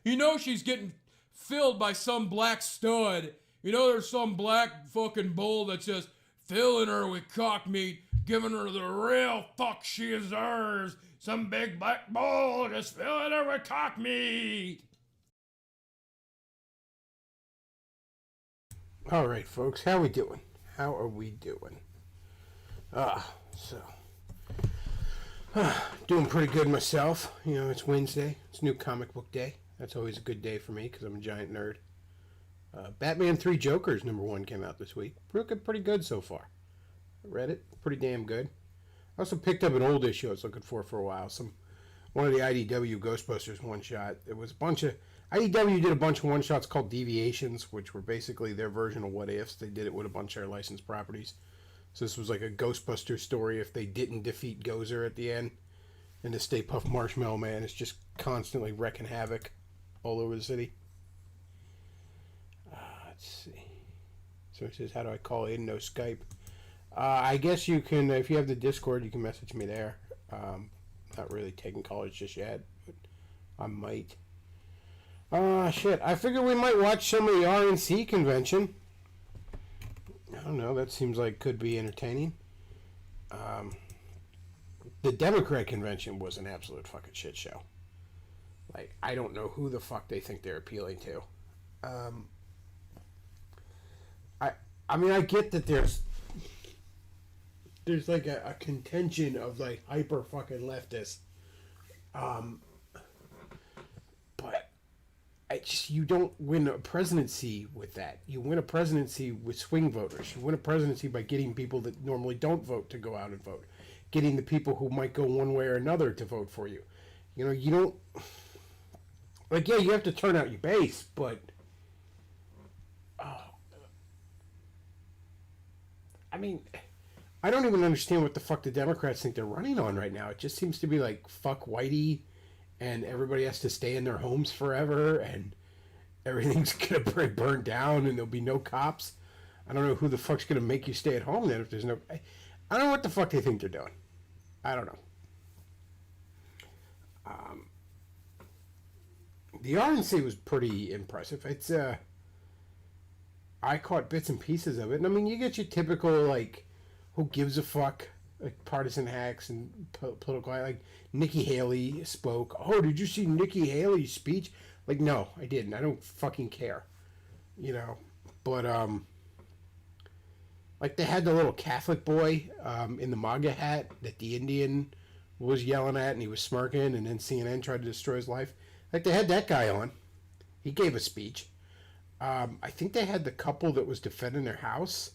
You know she's getting filled by some black stud. You know there's some black fucking bull that's just filling her with cock meat, giving her the real fuck she deserves. Some big black bull just filling her with cock meat. All right, folks, how we doing? How are we doing? Doing pretty good myself. You know, it's Wednesday. It's new comic book day. That's always a good day for me because I'm a giant nerd. Batman 3 Jokers #1 came out this week. Pretty good so far. I read it. Pretty damn good. I also picked up an old issue I was looking for a while. One of the IDW Ghostbusters one-shot. It was a bunch of... IDW did a bunch of one-shots called Deviations, which were basically their version of What Ifs. They did it with a bunch of their licensed properties. So this was like a Ghostbusters story if they didn't defeat Gozer at the end. And the Stay Puft Marshmallow Man is just constantly wrecking havoc all over the city. Let's see. So it says, how do I call in? No Skype. I guess you can, if you have the Discord, you can message me there. Not really taking callers just yet, but I might. Shit. I figured we might watch some of the RNC convention. I don't know. That seems like could be entertaining. The Democrat convention was an absolute fucking shit show. Like, I don't know who the fuck they think they're appealing to. I mean, I get that there's like a contention of like hyper fucking leftists. But you don't win a presidency with that. You win a presidency with swing voters. You win a presidency by getting people that normally don't vote to go out and vote. Getting the people who might go one way or another to vote for you. You know, you don't... Like, yeah, you have to turn out your base, but... I mean... I don't even understand what the fuck the Democrats think they're running on right now. It just seems to be like, fuck Whitey, and everybody has to stay in their homes forever, and everything's gonna burn down, and there'll be no cops. I don't know who the fuck's gonna make you stay at home then if there's no... I don't know what the fuck they think they're doing. I don't know. The RNC was pretty impressive. It's, I caught bits and pieces of it, and I mean, you get your typical, like... Who gives a fuck? Like partisan hacks and political. Like Nikki Haley spoke. Oh, did you see Nikki Haley's speech? Like, no, I didn't. I don't fucking care. You know, but like they had the little Catholic boy in the MAGA hat that the Indian was yelling at, and he was smirking, and then CNN tried to destroy his life. Like they had that guy on. He gave a speech. I think they had the couple that was defending their house.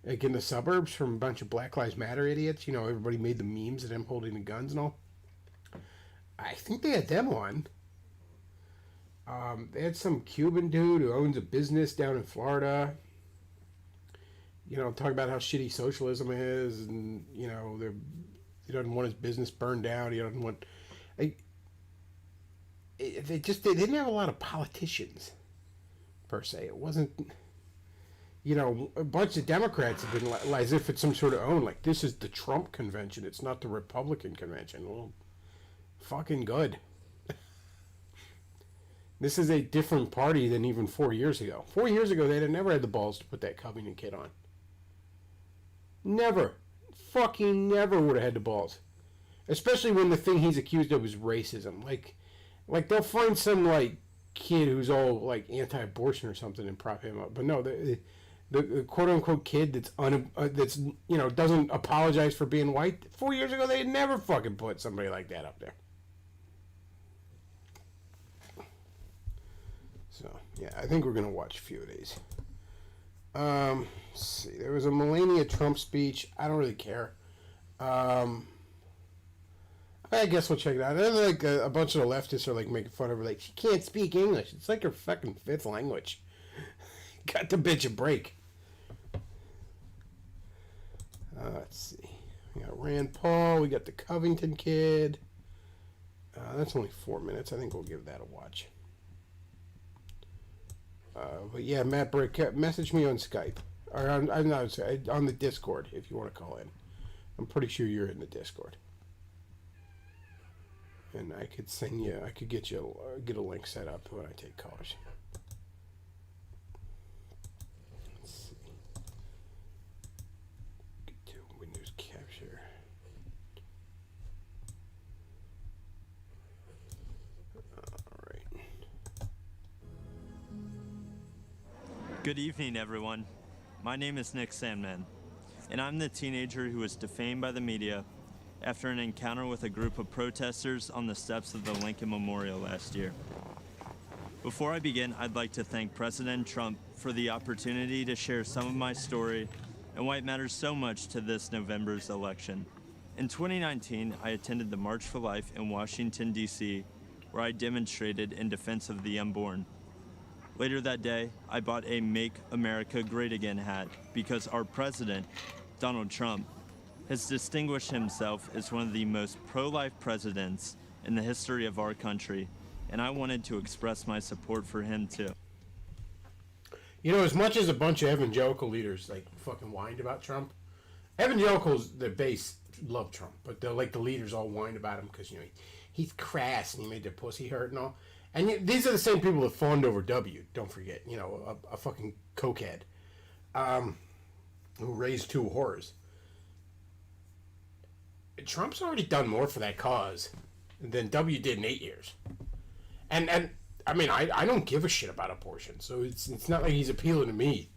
Like in the suburbs from a bunch of Black Lives Matter idiots. You know, everybody made the memes of them holding the guns and all. I think they had them on. They had some Cuban dude who owns a business down in Florida. You know, talking about how shitty socialism is. And, you know, he doesn't want his business burned down. He doesn't want... They didn't have a lot of politicians, per se. It wasn't... You know, a bunch of Democrats have been as if it's some sort of own, like, this is the Trump convention, it's not the Republican convention. Well, fucking good. This is a different party than even 4 years ago. 4 years ago, they'd have never had the balls to put that Covington kid on. Never. Fucking never would have had the balls. Especially when the thing he's accused of is racism. Like they'll find some, like, kid who's all, like, anti-abortion or something and prop him up. But no, the quote-unquote kid that's you know, doesn't apologize for being white. 4 years ago, they'd never fucking put somebody like that up there. So, yeah, I think we're going to watch a few of these. Let's see. There was a Melania Trump speech. I don't really care. I guess we'll check it out. There's like a bunch of the leftists are like making fun of her. Like, she can't speak English. It's like her fucking fifth language. Got the bitch a break. Let's see. We got Rand Paul. We got the Covington kid. That's only 4 minutes. I think we'll give that a watch. But yeah, Matt Brick, message me on Skype. Or I'm not on the Discord if you want to call in. I'm pretty sure you're in the Discord. And I could send you, I could get a link set up when I take calls. Let's see. Get to Windows Capture. All right. Good evening, everyone. My name is Nick Sandman, and I'm the teenager who was defamed by the media after an encounter with a group of protesters on the steps of the Lincoln Memorial last year. Before I begin, I'd like to thank President Trump for the opportunity to share some of my story and why it matters so much to this November's election. In 2019, I attended the March for Life in Washington, D.C., where I demonstrated in defense of the unborn. Later that day, I bought a Make America Great Again hat because our president, Donald Trump, has distinguished himself as one of the most pro-life presidents in the history of our country, and I wanted to express my support for him too. You know, as much as a bunch of evangelical leaders like fucking whined about Trump, evangelicals, the base love Trump, but they're like the leaders all whined about him because, you know, he's crass and he made their pussy hurt and all. And these are the same people that fawned over W. Don't forget, you know, a fucking cokehead who raised two whores. Trump's already done more for that cause than W did in 8 years. And I mean, I don't give a shit about abortion, so it's not like he's appealing to me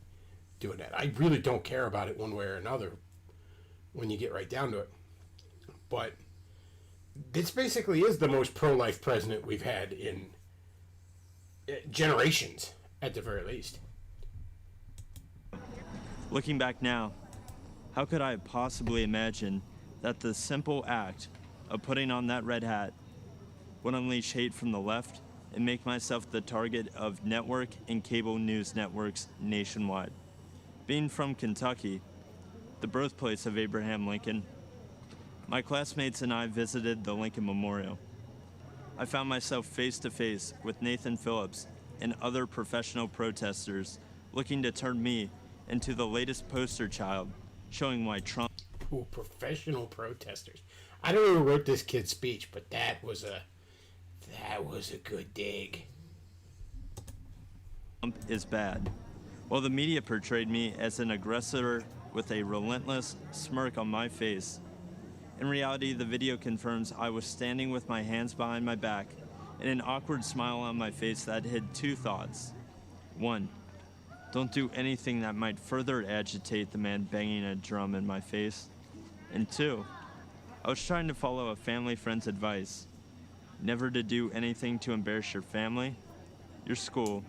doing that. I really don't care about it one way or another when you get right down to it. But this basically is the most pro-life president we've had in generations, at the very least. Looking back now, how could I have possibly imagined that the simple act of putting on that red hat would unleash hate from the left and make myself the target of network and cable news networks nationwide? Being from Kentucky, the birthplace of Abraham Lincoln, my classmates and I visited the Lincoln Memorial. I found myself face to face with Nathan Phillips and other professional protesters looking to turn me into the latest poster child, showing why Trump... Ooh, professional protesters. I don't know who wrote this kid's speech, but that was a good dig. Trump is bad. While the media portrayed me as an aggressor with a relentless smirk on my face, in reality, the video confirms I was standing with my hands behind my back and an awkward smile on my face that hid two thoughts. One, don't do anything that might further agitate the man banging a drum in my face. And two, I was trying to follow a family friend's advice, never to do anything to embarrass your family, your school,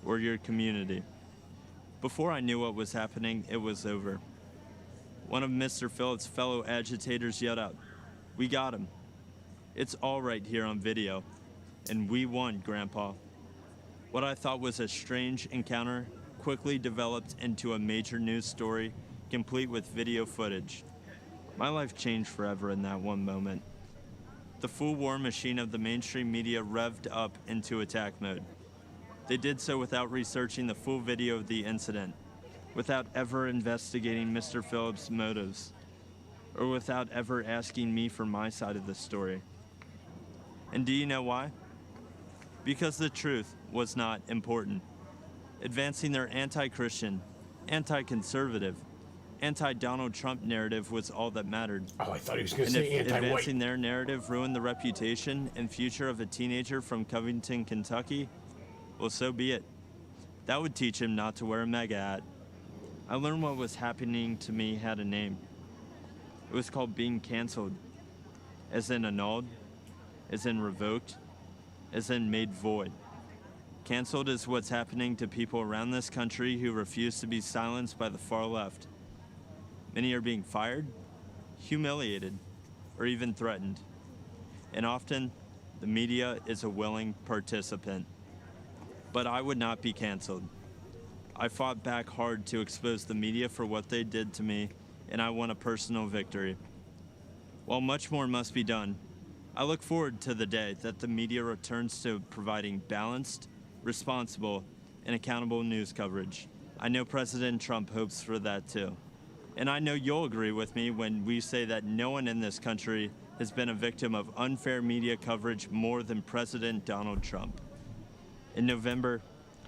or your community. Before I knew what was happening, it was over. One of Mr. Phillips' fellow agitators yelled out, "We got him. It's all right here on video. And we won, Grandpa." What I thought was a strange encounter quickly developed into a major news story, complete with video footage. My life changed forever in that one moment. The full war machine of the mainstream media revved up into attack mode. They did so without researching the full video of the incident, without ever investigating Mr. Phillips' motives, or without ever asking me for my side of the story. And do you know why? Because the truth was not important. Advancing their anti-Christian, anti-conservative, anti-Donald Trump narrative was all that mattered. Oh, I thought he was going to And say if anti-white. advancing their narrative ruined the reputation and future of a teenager from Covington, Kentucky, well, so be it. That would teach him not to wear a MAGA hat. I learned what was happening to me had a name. It was called being canceled, as in annulled, as in revoked, as in made void. Canceled is what's happening to people around this country who refuse to be silenced by the far left. Many are being fired, humiliated, or even threatened. And often, the media is a willing participant. But I would not be canceled. I fought back hard to expose the media for what they did to me, and I won a personal victory. While much more must be done, I look forward to the day that the media returns to providing balanced, responsible, and accountable news coverage. I know President Trump hopes for that too. And I know you'll agree with me when we say that no one in this country has been a victim of unfair media coverage more than President Donald Trump. In November,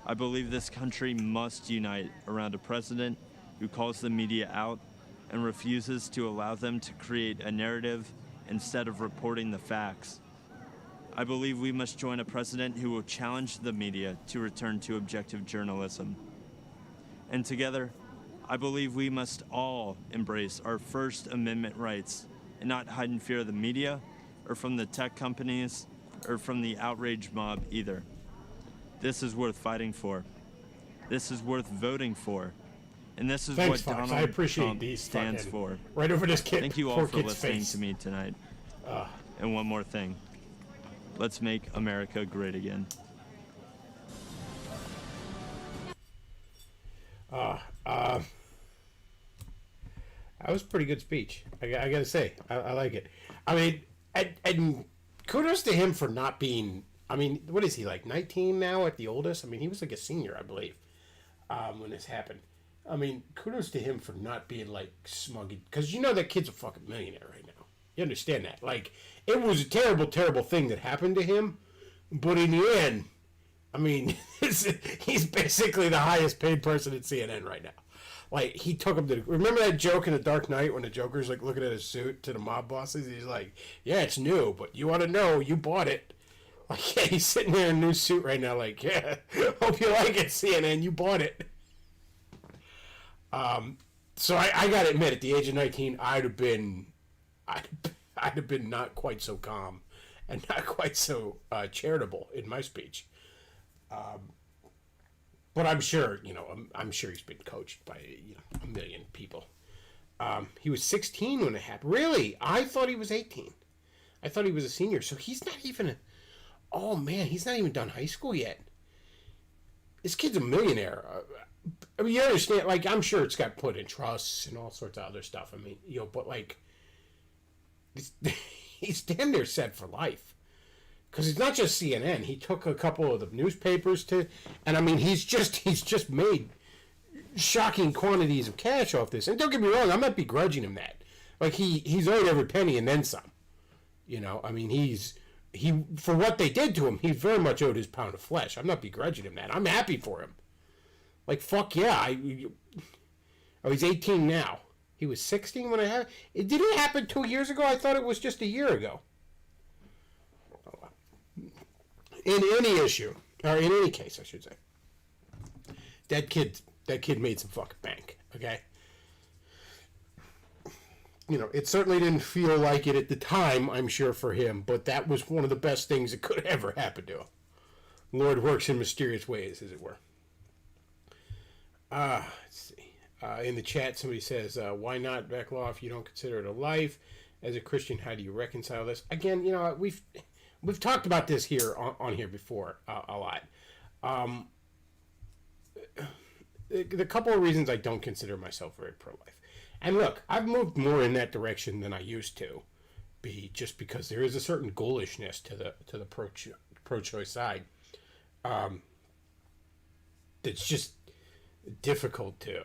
I believe this country must unite around a president who calls the media out and refuses to allow them to create a narrative instead of reporting the facts. I believe we must join a president who will challenge the media to return to objective journalism. And together, I believe we must all embrace our First Amendment rights and not hide in fear of the media or from the tech companies or from the outrage mob either. This is worth fighting for. This is worth voting for. And this is Thanks, what Fox. Donald I appreciate Trump these stands fucking- for. Right over this kid. Thank you all poor for kid's listening face. to me tonight. And one more thing. Let's make America great again. That was a pretty good speech. I gotta say, I like it. I mean, and kudos to him for not being. I mean, what is he, like 19 now at the oldest? I mean, he was like a senior, I believe, when this happened. I mean, kudos to him for not being like smug, because you know that kid's a fucking millionaire right now. You understand that? Like, it was a terrible, terrible thing that happened to him, but in the end, I mean, he's basically the highest paid person at CNN right now. Like, he took him to... Remember that joke in The Dark Knight when the Joker's, like, looking at his suit to the mob bosses? He's like, yeah, it's new, but you want to know, you bought it. Like, yeah, he's sitting there in a new suit right now, like, yeah, hope you like it, CNN, you bought it. So I gotta admit, at the age of 19, I'd have been not quite so calm and not quite so charitable in my speech. But I'm sure, I'm sure he's been coached by, a million people. He was 16 when it happened. Really? I thought he was 18. I thought he was a senior. So he's not even he's not even done high school yet. This kid's a millionaire. I mean, you understand, like, I'm sure it's got put in trusts and all sorts of other stuff. I mean, but, like, he's damn near set for life. Because it's not just CNN. He took a couple of the newspapers and I mean, he's just made shocking quantities of cash off this. And don't get me wrong, I'm not begrudging him that. Like, he's owed every penny and then some. I mean, he for what they did to him, he very much owed his pound of flesh. I'm not begrudging him that. I'm happy for him. Like, fuck yeah. He's 18 now. He was 16 when it happened. Did it happen 2 years ago? I thought it was just a year ago. In any issue, or in any case, I should say, that kid made some fucking bank, okay? It certainly didn't feel like it at the time, I'm sure, for him, but that was one of the best things that could ever happen to him. Lord works in mysterious ways, as it were. Let's see. In the chat, somebody says, why not Beckloff if you don't consider it a life? As a Christian, how do you reconcile this? Again, we've talked about this here on here before a lot. The couple of reasons I don't consider myself very pro-life. And look, I've moved more in that direction than I used to be, just because there is a certain ghoulishness to the pro-choice side. It's just difficult to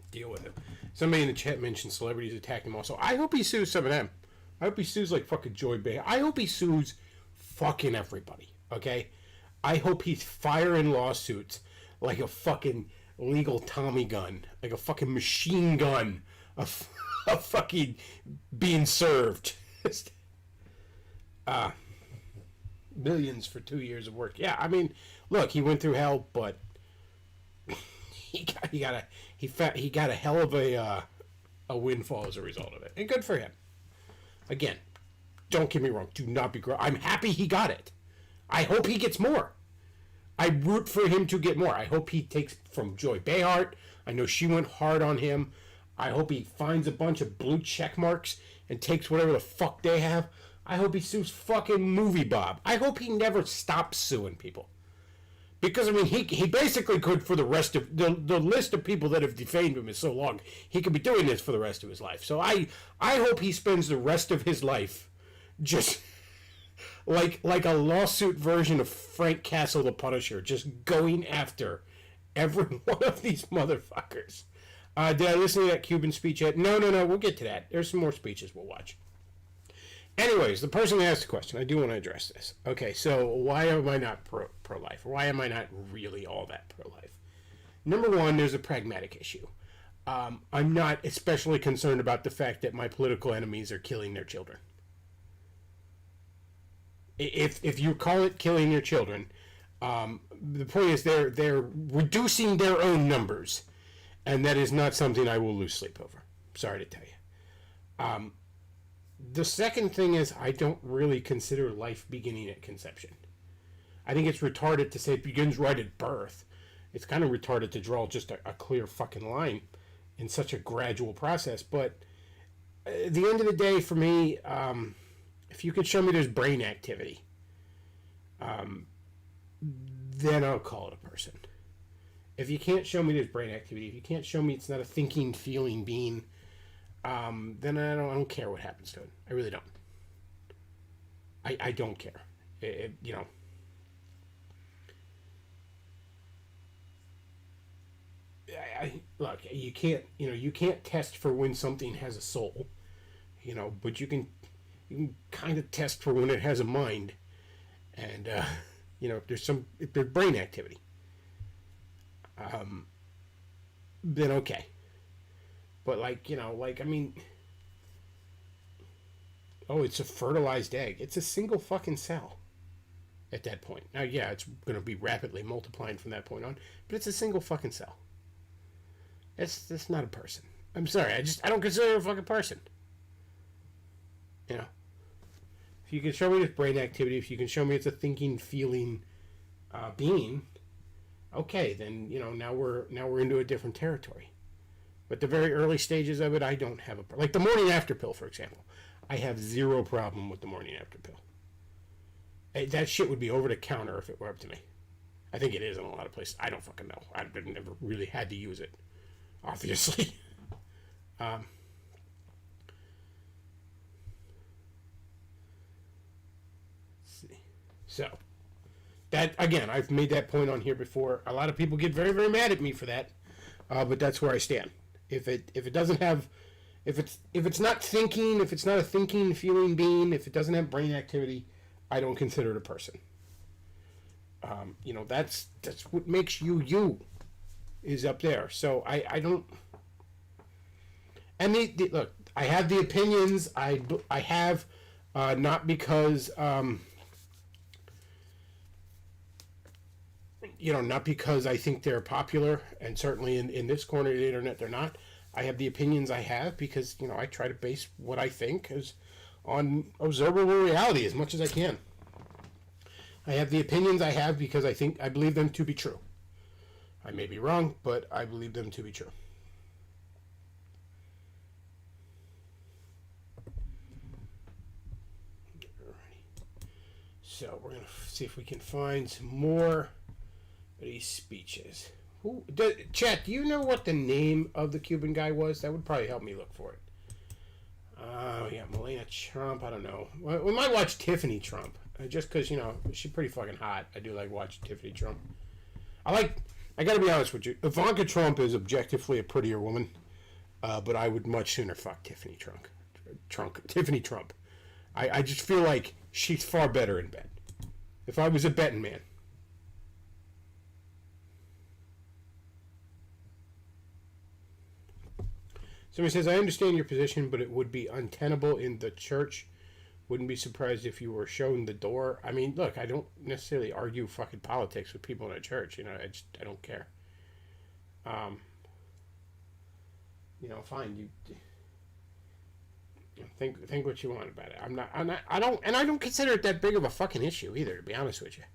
deal with it. Somebody in the chat mentioned celebrities attacking him also. I hope he sues some of them. I hope he sues like fucking Joy Behar. I hope he sues fucking everybody, okay? I hope he's firing lawsuits like a fucking legal Tommy gun, like a fucking machine gun of fucking being served. Millions for 2 years of work. Yeah, I mean, look, he went through hell, but he got a hell of a windfall as a result of it, and good for him. Again, don't get me wrong. Do not be. I'm happy he got it. I hope he gets more. I root for him to get more. I hope he takes from Joy Behar. I know she went hard on him. I hope he finds a bunch of blue check marks and takes whatever the fuck they have. I hope he sues fucking Movie Bob. I hope he never stops suing people. Because, I mean, he basically could for the rest of... The list of people that have defamed him is so long, he could be doing this for the rest of his life. So I hope he spends the rest of his life just like a lawsuit version of Frank Castle the Punisher, just going after every one of these motherfuckers. Did I listen to that Cuban speech yet? No. We'll get to that. There's some more speeches we'll watch. Anyways, the person who asked the question, I do want to address this. Okay, so why am I not pro-life? Why am I not really all that pro-life? Number one, there's a pragmatic issue. I'm not especially concerned about the fact that my political enemies are killing their children. If you call it killing your children, the point is they're reducing their own numbers, and that is not something I will lose sleep over. Sorry to tell you. The second thing is I don't really consider life beginning at conception. I think it's retarded to say it begins right at birth. It's kind of retarded to draw just a clear fucking line in such a gradual process. But at the end of the day, for me, if you could show me there's brain activity, then I'll call it a person. If you can't show me there's brain activity, if you can't show me it's not a thinking, feeling being, then I don't care what happens to it. I really don't. I don't care. You know. Look, you can't test for when something has a soul, but you can kind of test for when it has a mind, and if there's brain activity, then okay. But it's a fertilized egg. It's a single fucking cell at that point. Now, yeah, it's going to be rapidly multiplying from that point on, but it's a single fucking cell. It's not a person. I'm sorry. I don't consider it a fucking person. If you can show me this brain activity, if you can show me it's a thinking, feeling being, okay, then now we're into a different territory. But the very early stages of it, I don't have like the morning after pill, for example. I have zero problem with the morning after pill. That shit would be over the counter if it were up to me. I think it is in a lot of places. I don't fucking know. I've never really had to use it, obviously. So, that, again, I've made that point on here before. A lot of people get very, very mad at me for that, but that's where I stand. If it doesn't have, if it's not thinking, if it's not a thinking, feeling being, if it doesn't have brain activity, I don't consider it a person. That's what makes you, is up there. So I don't. And look, I have the opinions. I have, not because. Not because I think they're popular, and certainly in this corner of the internet they're not. I have the opinions I have because, I try to base what I think on observable reality as much as I can. I have the opinions I have because I believe them to be true. I may be wrong, but I believe them to be true. So we're going to see if we can find some more these speeches. Chat, do you know what the name of the Cuban guy was? That would probably help me look for it. Yeah, Melania Trump. I don't know. We might watch Tiffany Trump, just because she's pretty fucking hot. I do like watching Tiffany Trump. I gotta be honest with you. Ivanka Trump is objectively a prettier woman, but I would much sooner fuck Tiffany Trump. I just feel like she's far better in bed. If I was a betting man. Somebody says, I understand your position, but it would be untenable in the church. Wouldn't be surprised if you were shown the door. I mean, look, I don't necessarily argue fucking politics with people in a church. I don't care. Fine. You think what you want about it. I don't consider it that big of a fucking issue either, to be honest with you.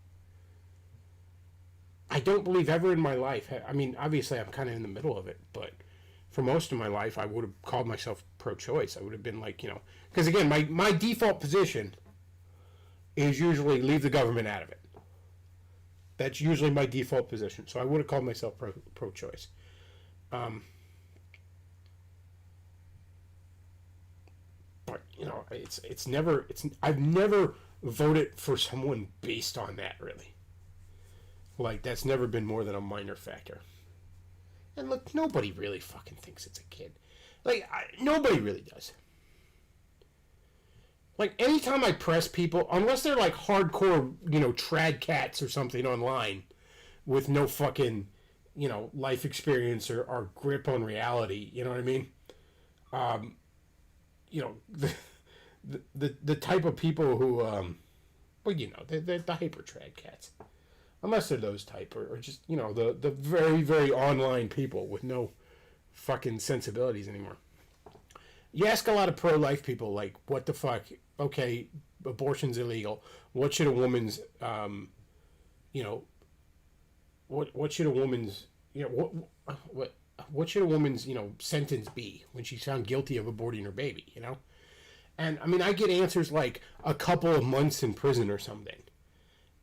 I don't believe ever in my life. I mean, obviously I'm kind of in the middle of it, but for most of my life, I would have called myself pro-choice. I would have been like, because again, my default position is usually leave the government out of it. That's usually my default position. So I would have called myself pro-choice. But I've never voted for someone based on that, really. Like, that's never been more than a minor factor. And look, nobody really fucking thinks it's a kid. Like, nobody really does. Like, anytime I press people, unless they're like hardcore, trad cats or something online with no fucking, life experience or grip on reality, you know what I mean? The type of people who, they're the hyper trad cats. Unless they're those type, or just, the very, very online people with no fucking sensibilities anymore. You ask a lot of pro-life people, like, what the fuck? Okay, abortion's illegal. What should a woman's, what should a woman's, what should a woman's, sentence be when she's found guilty of aborting her baby, And, I mean, I get answers like a couple of months in prison or something.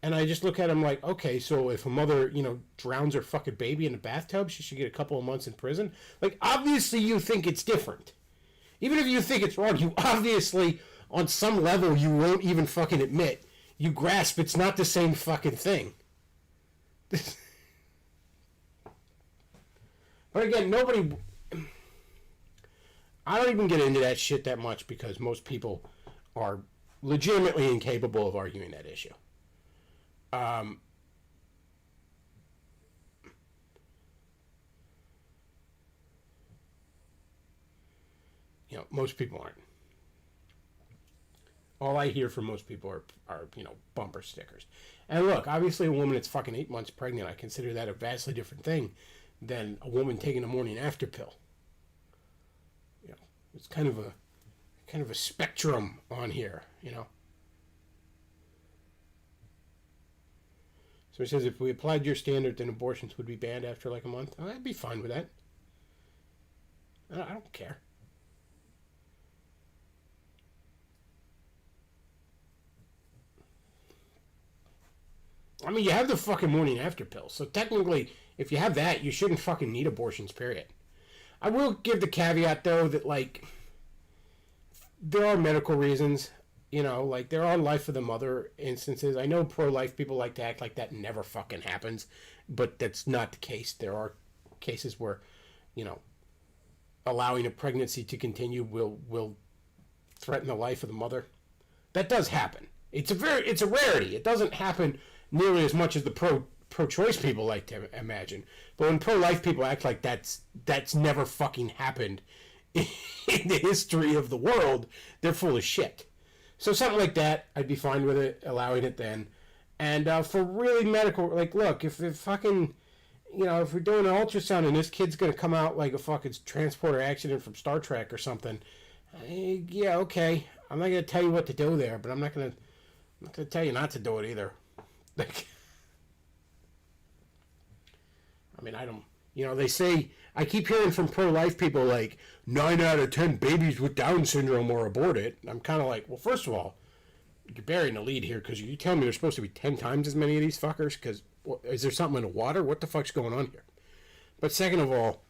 And I just look at them like, okay, so if a mother, drowns her fucking baby in a bathtub, she should get a couple of months in prison? Like, obviously you think it's different. Even if you think it's wrong, you obviously, on some level, you won't even fucking admit. You grasp it's not the same fucking thing. But again, nobody... I don't even get into that shit that much because most people are legitimately incapable of arguing that issue. Most people aren't. All I hear from most people are bumper stickers. And look, obviously a woman that's fucking 8 months pregnant, I consider that a vastly different thing than a woman taking a morning after pill. It's kind of a spectrum on here, So he says, if we applied your standard, then abortions would be banned after like a month. I'd be fine with that. I don't care. I mean, you have the fucking morning after pill. So technically, if you have that, you shouldn't fucking need abortions, period. I will give the caveat, though, that, like, there are medical reasons. Like, there are life of the mother instances. I know pro-life people like to act like that never fucking happens, but that's not the case. There are cases where, allowing a pregnancy to continue will threaten the life of the mother. That does happen. It's a rarity. It doesn't happen nearly as much as the pro-choice people like to imagine. But when pro-life people act like that's never fucking happened in the history of the world, they're full of shit. So something like that, I'd be fine with it, allowing it then. And for really medical, like, look, if fucking, if we're doing an ultrasound and this kid's going to come out like a fucking transporter accident from Star Trek or something, yeah, okay. I'm not going to tell you what to do there, but I'm not going to tell you not to do it either. Like, I mean, I don't, they say, I keep hearing from pro-life people like 9 out of 10 babies with Down syndrome are aborted. I'm kind of like, well, first of all, you're burying the lead here because you tell me there's supposed to be 10 times as many of these fuckers. Because is there something in the water? What the fuck's going on here? But second of all,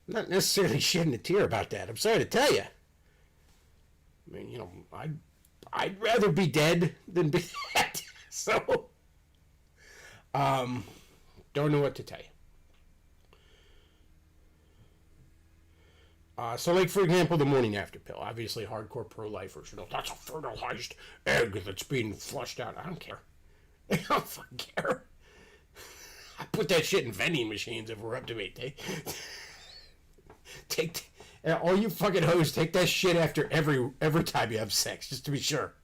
I'm not necessarily shedding a tear about that. I'm sorry to tell you. I mean, I'd rather be dead than be dead. So, don't know what to tell you. So, like, for example, the morning after pill. Obviously, hardcore pro-lifers, that's a fertilized egg that's being flushed out. I don't care. I don't fucking care. I put that shit in vending machines if we're up to me. Take all you fucking hoes, take that shit after every time you have sex, just to be sure.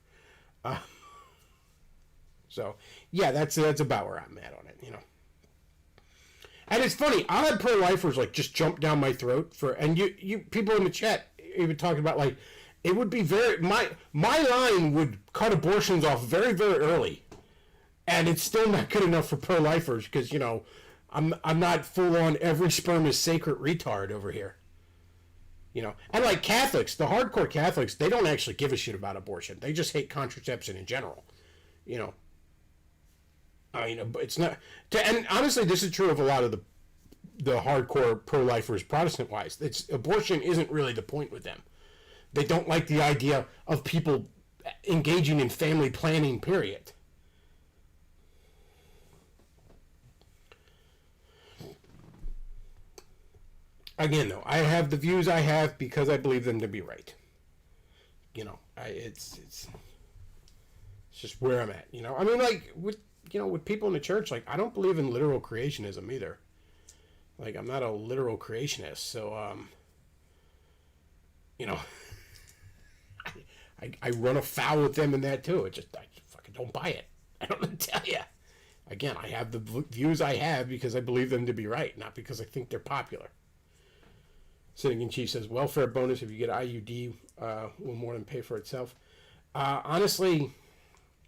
So, yeah, that's about where I'm at on it, And it's funny, I'll have pro-lifers, like, just jump down my throat and you people in the chat even talking about, like, it would be my line would cut abortions off very, very early. And it's still not good enough for pro-lifers because, I'm not full-on every sperm is sacred retard over here. And like Catholics, the hardcore Catholics, they don't actually give a shit about abortion. They just hate contraception in general. But it's not. And honestly, this is true of a lot of the hardcore pro-lifers, Protestant-wise. Abortion isn't really the point with them. They don't like the idea of people engaging in family planning, period. Again, though, I have the views I have because I believe them to be right. You know, it's just where I'm at. You know, I mean, like with people in the church, like I don't believe in literal creationism either. Like I'm not a literal creationist, so you know, I run afoul with them in that too. I just fucking don't buy it. I don't know what to tell you. Again, I have the views I have because I believe them to be right, not because I think they're popular. Sitting in Chief says, welfare bonus if you get IUD will more than pay for itself. Honestly,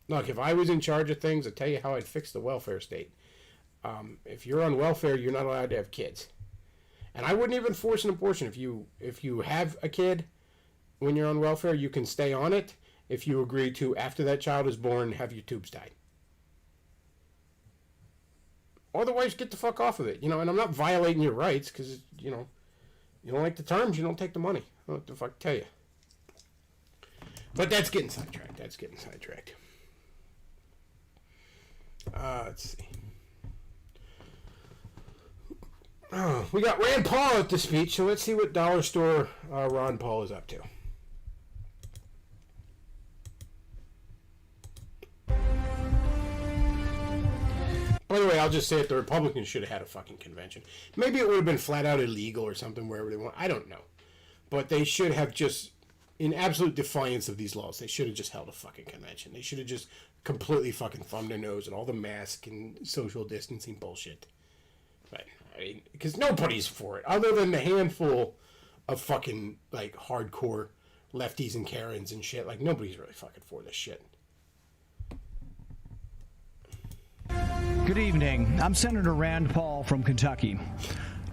look, if I was in charge of things, I'd tell you how I'd fix the welfare state. If you're on welfare, you're not allowed to have kids. And I wouldn't even force an abortion. If you have a kid when you're on welfare, you can stay on it if you agree to, after that child is born, have your tubes tied. Otherwise, get the fuck off of it. You know, and I'm not violating your rights because, you know, you don't like the terms, you don't take the money. I don't know what the fuck to tell you. But that's getting sidetracked. Let's see. Oh, we got Rand Paul at the speech, so let's see what dollar store Ron Paul is up to. By the way, I'll just say it, the Republicans should have had a fucking convention. Maybe it would have been flat out illegal or something wherever they want. I don't know. But they should have just, in absolute defiance of these laws, they should have just held a fucking convention. They should have just completely fucking thumbed their nose at all the mask and social distancing bullshit. But, I mean, because nobody's for it, other than the handful of fucking, like, hardcore lefties and Karens and shit. Like, nobody's really fucking for this shit. Good evening. I'm Senator Rand Paul from Kentucky.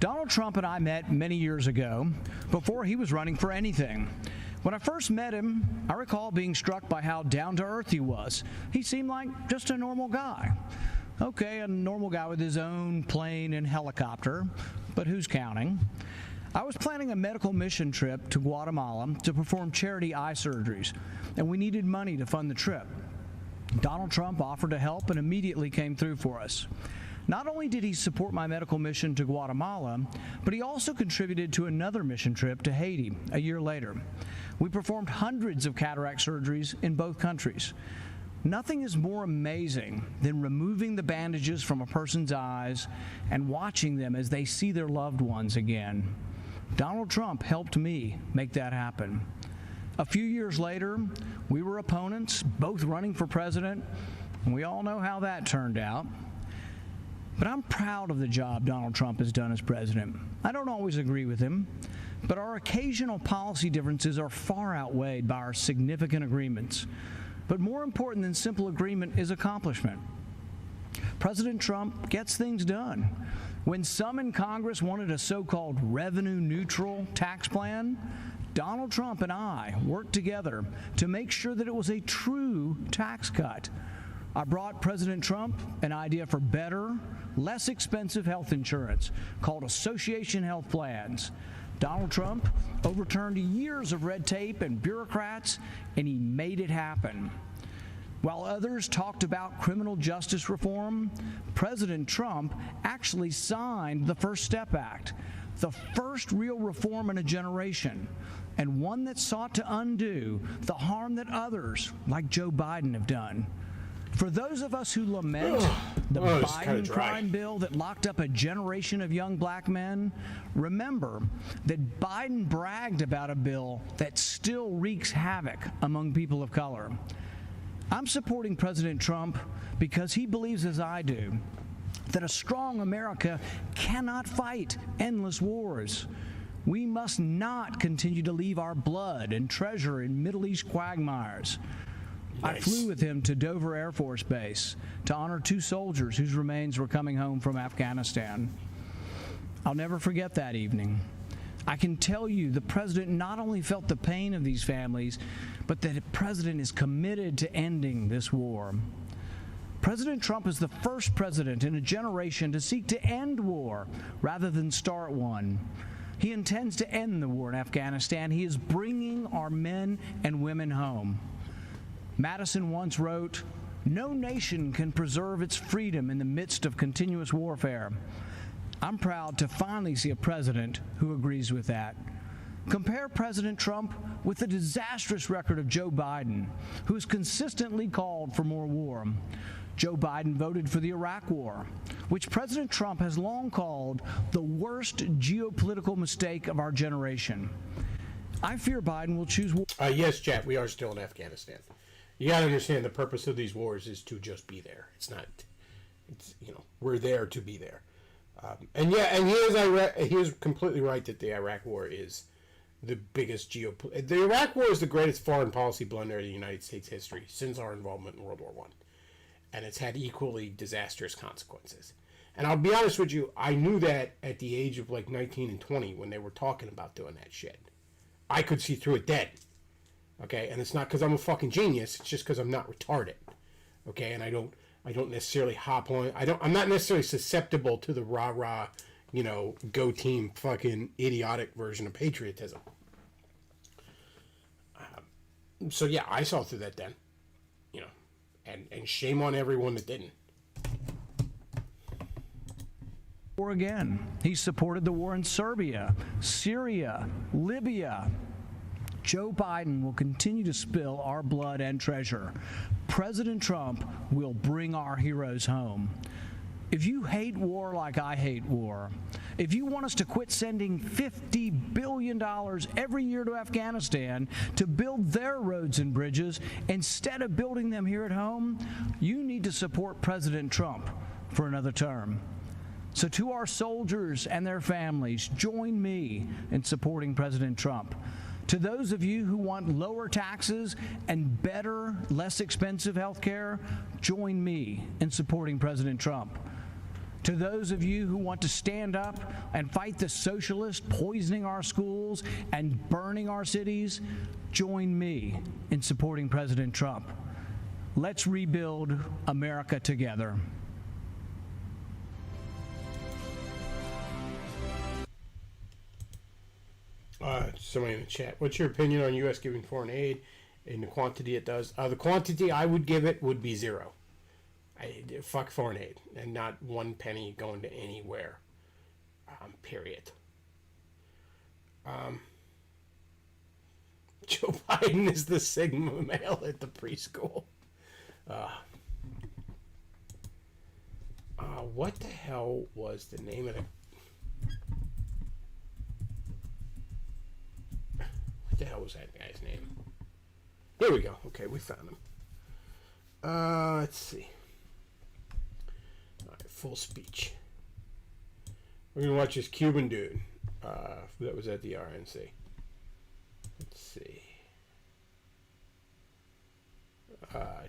Donald Trump and I met many years ago, before he was running for anything. When I first met him, I recall being struck by how down-to-earth he was. He seemed like just a normal guy. Okay, a normal guy with his own plane and helicopter, but who's counting? I was planning a medical mission trip to Guatemala to perform charity eye surgeries, and we needed money to fund the trip. Donald Trump offered to help and immediately came through for us. Not only did he support my medical mission to Guatemala, but he also contributed to another mission trip to Haiti a year later. We performed hundreds of cataract surgeries in both countries. Nothing is more amazing than removing the bandages from a person's eyes and watching them as they see their loved ones again. Donald Trump helped me make that happen. A few years later, we were opponents, both running for president, and we all know how that turned out. But I'm proud of the job Donald Trump has done as president. I don't always agree with him, but our occasional policy differences are far outweighed by our significant agreements. But more important than simple agreement is accomplishment. President Trump gets things done. When some in Congress wanted a so-called revenue-neutral tax plan, Donald Trump and I worked together to make sure that it was a true tax cut. I brought President Trump an idea for better, less expensive health insurance called Association Health Plans. Donald Trump overturned years of red tape and bureaucrats, and he made it happen. While others talked about criminal justice reform, President Trump actually signed the First Step Act, the first real reform in a generation, and one that sought to undo the harm that others, like Joe Biden, have done. For those of us who lament the Biden crime bill that locked up a generation of young black men, remember that Biden bragged about a bill that still wreaks havoc among people of color. I'm supporting President Trump because he believes, as I do, that a strong America cannot fight endless wars. We must not continue to leave our blood and treasure in Middle East quagmires. Nice. I flew with him to Dover Air Force Base to honor 2 soldiers whose remains were coming home from Afghanistan. I'll never forget that evening. I can tell you the president not only felt the pain of these families, but that the president is committed to ending this war. President Trump is the first president in a generation to seek to end war rather than start one. He intends to end the war in Afghanistan. He is bringing our men and women home. Madison once wrote, "No nation can preserve its freedom in the midst of continuous warfare." I'm proud to finally see a president who agrees with that. Compare President Trump with the disastrous record of Joe Biden, who has consistently called for more war. Joe Biden voted for the Iraq War, which President Trump has long called the worst geopolitical mistake of our generation. I fear Biden will choose war. Yes, chat, we are still in Afghanistan. You got to understand the purpose of these wars is to just be there. It's not, we're there to be there. And he was completely right that the Iraq War is the biggest the Iraq War is the greatest foreign policy blunder in the United States history since our involvement in World War I. And it's had equally disastrous consequences. And I'll be honest with you, I knew that at the age of like 19 and 20 when they were talking about doing that shit. I could see through it then. Okay, and it's not because I'm a fucking genius, it's just because I'm not retarded. Okay, and I don't necessarily hop on. I'm not necessarily susceptible to the rah-rah, go team fucking idiotic version of patriotism. So yeah, I saw through that then. And shame on everyone that didn't. War again. He supported the war in Serbia, Syria, Libya. Joe Biden will continue to spill our blood and treasure. President Trump will bring our heroes home. If you hate war like I hate war, if you want us to quit sending $50 billion every year to Afghanistan to build their roads and bridges instead of building them here at home, you need to support President Trump for another term. So to our soldiers and their families, join me in supporting President Trump. To those of you who want lower taxes and better, less expensive health care, join me in supporting President Trump. To those of you who want to stand up and fight the socialists poisoning our schools and burning our cities, join me in supporting President Trump. Let's rebuild America together. Somebody in the chat, what's your opinion on U.S. giving foreign aid and the quantity it does? The quantity I would give it would be zero. Fuck foreign aid, and not one penny going to anywhere. Period. Joe Biden is the Sigma male at the preschool. What the hell was the name of the... What the hell was that guy's name? Here we go. Okay, we found him. Let's see. All right, full speech. We're going to watch this Cuban dude that was at the RNC. Let's see.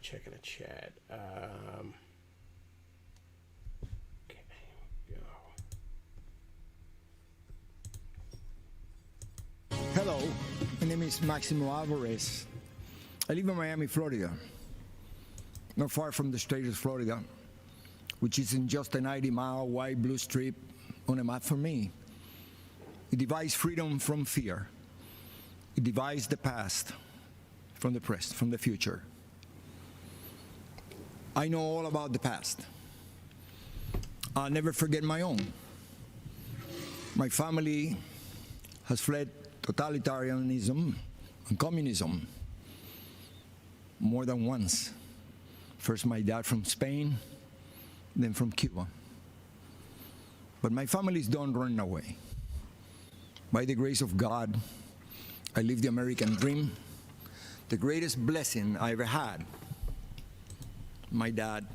Checking the chat. Okay, here we go. Hello, my name is Maximo Alvarez. I live in Miami, Florida, not far from the state of Florida, which is in just a 90-mile wide blue strip on a map for me. It divides freedom from fear. It divides the past from the present, from the future. I know all about the past. I'll never forget my own. My family has fled totalitarianism and communism more than once. First my dad from Spain, then from Cuba. But my families don't run away. By the grace of God, I live the American dream, the greatest blessing I ever had. My dad,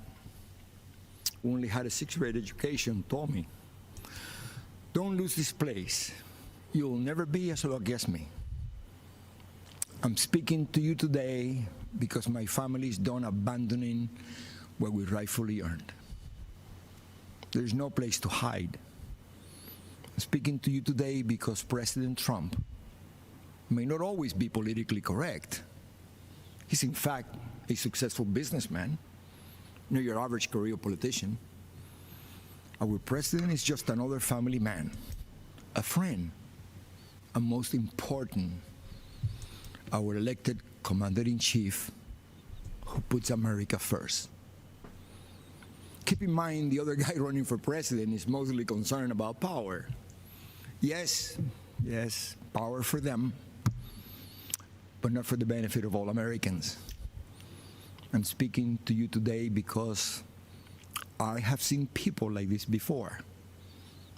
who only had a 6th grade education, told me, don't lose this place. You'll never be as lucky as me. I'm speaking to you today because my family is done abandoning what we rightfully earned. There's no place to hide. I'm speaking to you today because President Trump may not always be politically correct. He's in fact a successful businessman, not your average career politician. Our president is just another family man, a friend, and most important, our elected commander-in-chief who puts America first. Keep in mind, the other guy running for president is mostly concerned about power. Yes, power for them, but not for the benefit of all Americans. I'm speaking to you today because I have seen people like this before.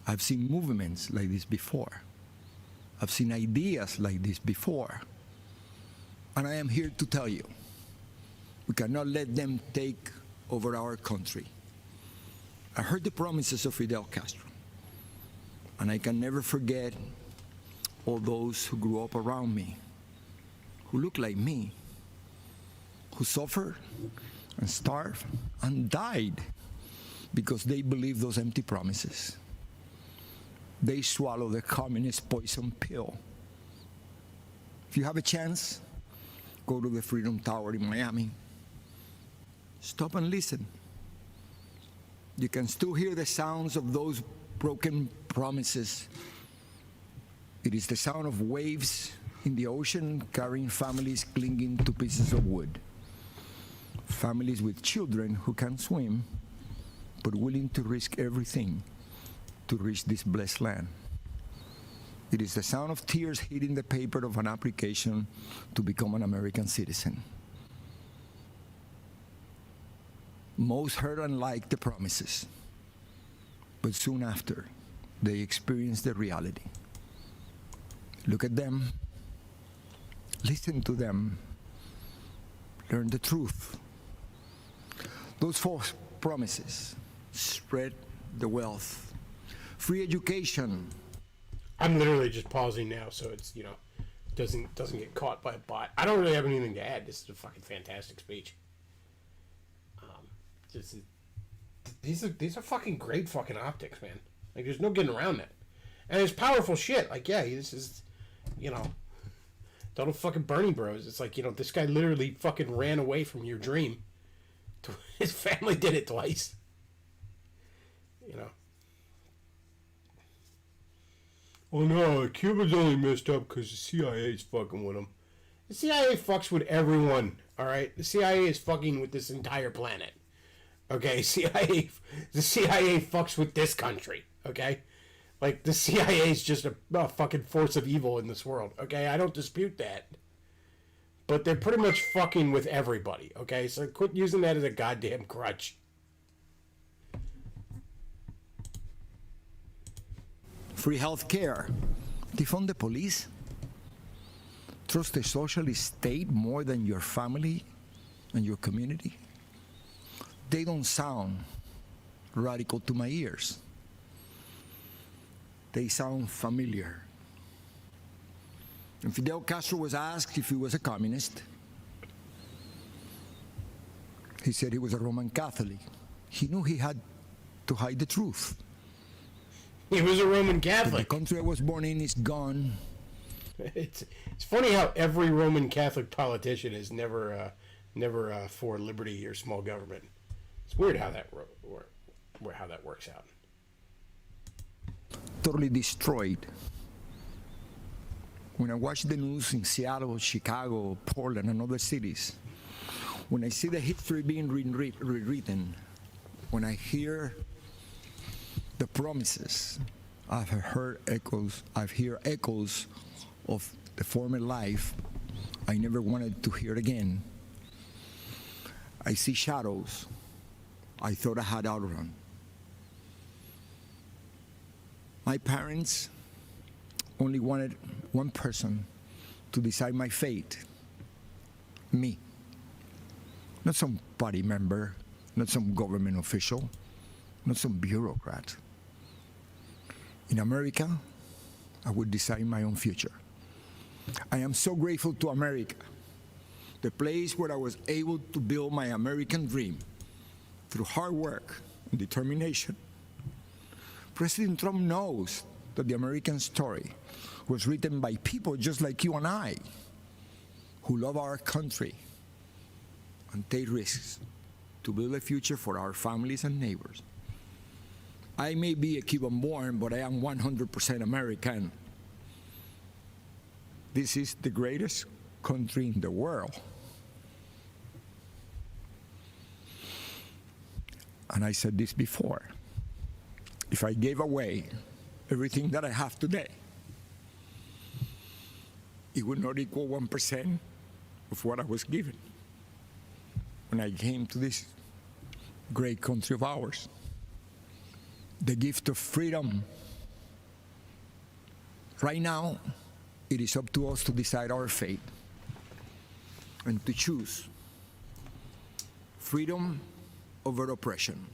I've seen movements like this before. I've seen ideas like this before. And I am here to tell you, we cannot let them take over our country. I heard the promises of Fidel Castro, and I can never forget all those who grew up around me, who looked like me, who suffered and starved and died because they believed those empty promises. They swallowed the communist poison pill. If you have a chance, go to the Freedom Tower in Miami. Stop and listen. You can still hear the sounds of those broken promises. It is the sound of waves in the ocean carrying families clinging to pieces of wood. Families with children who can't swim, but willing to risk everything to reach this blessed land. It is the sound of tears hitting the paper of an application to become an American citizen. Most heard and liked the promises, but soon after, they experienced the reality. Look at them, listen to them, learn the truth. Those false promises spread the wealth, free education. I'm literally just pausing now, so it's doesn't get caught by a bot. I don't really have anything to add. This is a fucking fantastic speech. These are fucking great fucking optics, man. Like, there's no getting around it, and it's powerful shit. Like, yeah, this is, total fucking Bernie Bros. It's like, this guy literally fucking ran away from your dream. His family did it twice. Oh no, Cuba's only messed up because the CIA's fucking with him. The CIA fucks with everyone, alright? The CIA is fucking with this entire planet. Okay, the CIA fucks with this country, okay? Like, the CIA is just a fucking force of evil in this world, okay? I don't dispute that. But they're pretty much fucking with everybody, okay? So quit using that as a goddamn crutch. Free health care. Defund the police. Trust the socialist state more than your family and your community. They don't sound radical to my ears. They sound familiar. And Fidel Castro was asked if he was a communist. He said he was a Roman Catholic. He knew he had to hide the truth. He was a Roman But the Catholic. country I was born in is gone. It's funny how every Roman Catholic politician is never for liberty or small government. It's weird how that works out. Totally destroyed. When I watch the news in Seattle, Chicago, Portland, and other cities, when I see the history being rewritten, when I hear the promises, I've heard echoes of the former life I never wanted to hear again. I see shadows I thought I had outrun. My parents only wanted one person to decide my fate. Me. Not some party member, not some government official, not some bureaucrat. In America, I would decide my own future. I am so grateful to America, the place where I was able to build my American dream through hard work and determination. President Trump knows that the American story was written by people just like you and I, who love our country and take risks to build a future for our families and neighbors. I may be a Cuban born, but I am 100% American. This is the greatest country in the world. And I said this before, if I gave away everything that I have today, it would not equal 1% of what I was given when I came to this great country of ours. The gift of freedom. Right now, it is up to us to decide our fate and to choose freedom over oppression.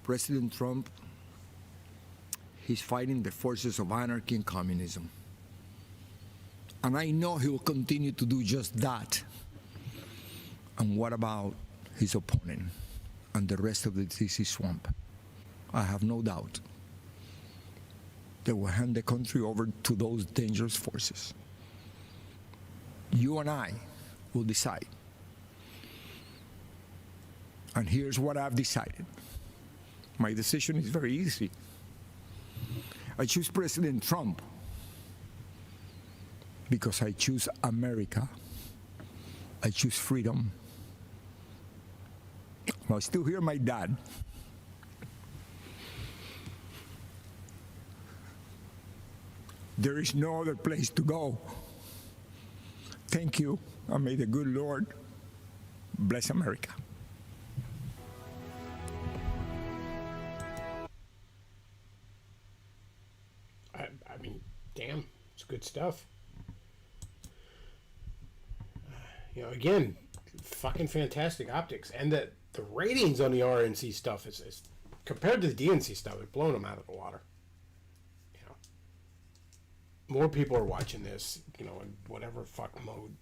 President Trump, he's fighting the forces of anarchy and communism. And I know he will continue to do just that. And what about his opponent and the rest of the DC swamp? I have no doubt they will hand the country over to those dangerous forces. You and I will decide. And here's what I've decided. My decision is very easy. I choose President Trump because I choose America. I choose freedom. I still hear my dad. There is no other place to go. Thank you, and may the good Lord bless America. I mean, damn, it's good stuff. Again, fucking fantastic optics, and the ratings on the RNC stuff is compared to the DNC stuff, it's blown them out of the water. More people are watching this, in whatever fuck mode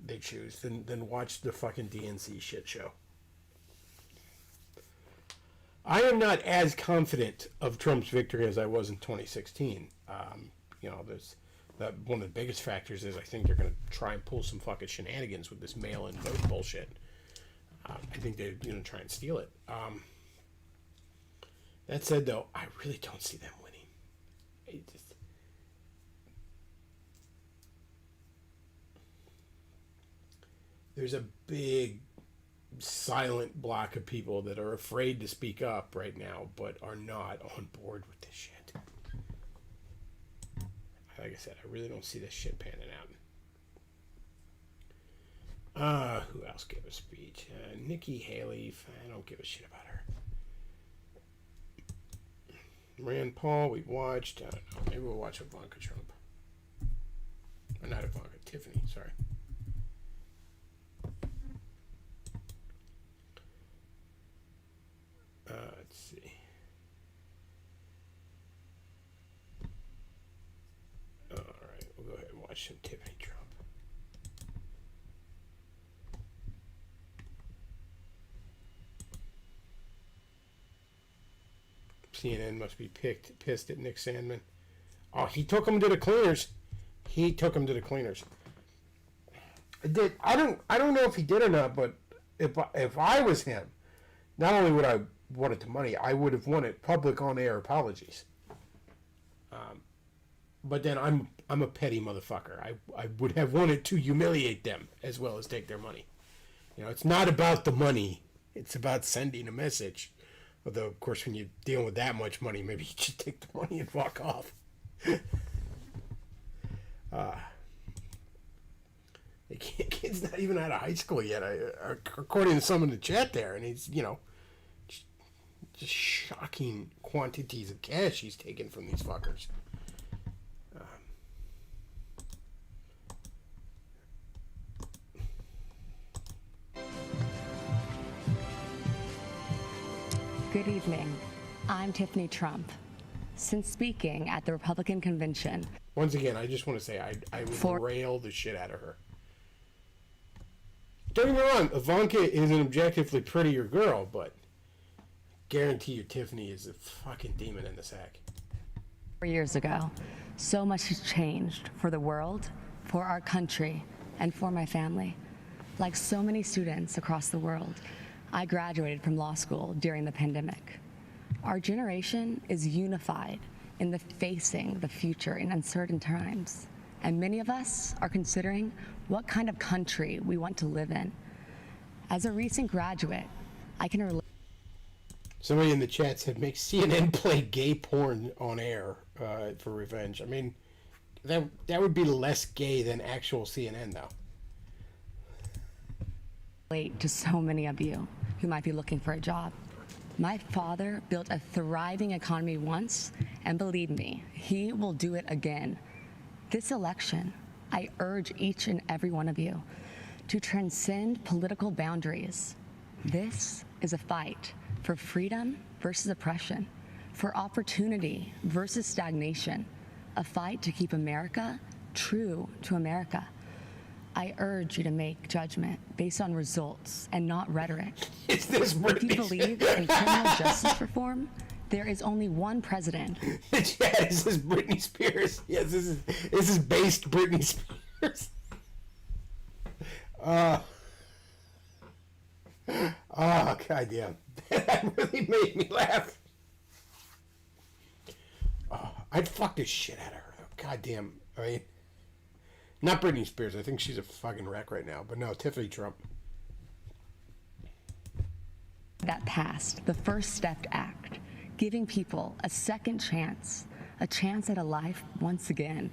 they choose than watch the fucking DNC shit show. I am not as confident of Trump's victory as I was in 2016. There's that one of the biggest factors is I think they're going to try and pull some fucking shenanigans with this mail-in vote bullshit. I think they're going to try and steal it. That said, though, I really don't see them winning. There's a big silent block of people that are afraid to speak up right now, but are not on board with this shit. Like I said, I really don't see this shit panning out. Who else gave a speech? Nikki Haley. I don't give a shit about her. Rand Paul, we watched. I don't know. Maybe we'll watch Ivanka Trump. Or not Ivanka, Tiffany, sorry. Let's see. All right, we'll go ahead and watch some Tiffany Trump. CNN must be pissed at Nick Sandmann. Oh, he took him to the cleaners. I don't know if he did or not, but if I was him, not only would I wanted the money, I would have wanted public on-air apologies. But then I'm a petty motherfucker. I would have wanted to humiliate them as well as take their money. It's not about the money. It's about sending a message. Although, of course, when you're dealing with that much money, maybe you should take the money and walk off. The kid's not even out of high school yet, according to some in the chat there. And he's, just shocking quantities of cash he's taken from these fuckers. Good evening. I'm Tiffany Trump. Since speaking at the Republican convention... Once again, I just want to say I would rail the shit out of her. Don't get me wrong, Ivanka is an objectively prettier girl, but guarantee you Tiffany is a fucking demon in the sack. 4 years ago, so much has changed for the world, for our country, and for my family. Like so many students across the world, I graduated from law school during the pandemic. Our generation is unified in facing the future in uncertain times. And many of us are considering what kind of country we want to live in. As a recent graduate I can relate. Somebody in the chat said, make CNN play gay porn on air for revenge. I mean, that would be less gay than actual CNN, though. To so many of you who might be looking for a job. My father built a thriving economy once, and believe me, he will do it again. This election, I urge each and every one of you to transcend political boundaries. This is a fight for freedom versus oppression, for opportunity versus stagnation, a fight to keep America true to America. I urge you to make judgment based on results and not rhetoric. Is this If you believe in criminal justice reform, there is only one president. Yeah, this is Britney Spears. Yes, this is based Britney Spears. Oh, goddamn. That really made me laugh. Oh, I'd fuck the shit out of her, though. Goddamn. I mean, not Britney Spears. I think she's a fucking wreck right now. But no, Tiffany Trump. That passed the First Step Act, giving people a second chance, a chance at a life once again.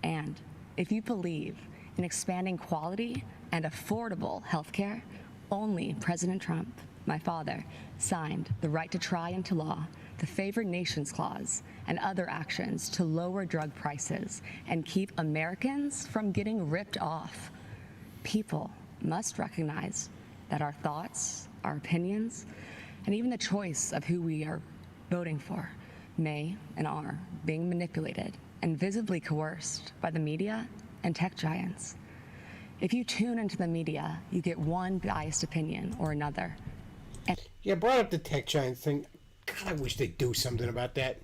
And if you believe in expanding quality and affordable health care, only President Trump, my father, signed the right to try into law the Favored Nations Clause and other actions to lower drug prices and keep Americans from getting ripped off. People must recognize that our thoughts, our opinions, and even the choice of who we are voting for may and are being manipulated and visibly coerced by the media and tech giants. If you tune into the media, you get one biased opinion or another. Yeah, brought up the tech giants thing. God, I wish they'd do something about that.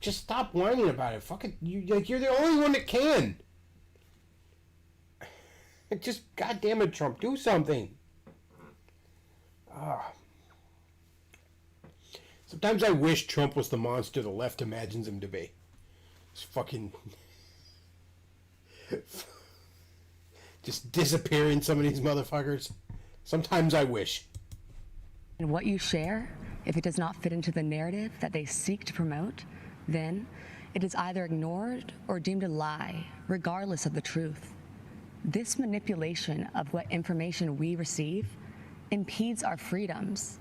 Just stop whining about it. Fuck it. You're the only one that can. Just, goddamn it, Trump, do something. Sometimes I wish Trump was the monster the left imagines him to be. It's fucking... just disappearing some of these motherfuckers. Sometimes I wish. And what you share, if it does not fit into the narrative that they seek to promote, then it is either ignored or deemed a lie, regardless of the truth. This manipulation of what information we receive impedes our freedoms.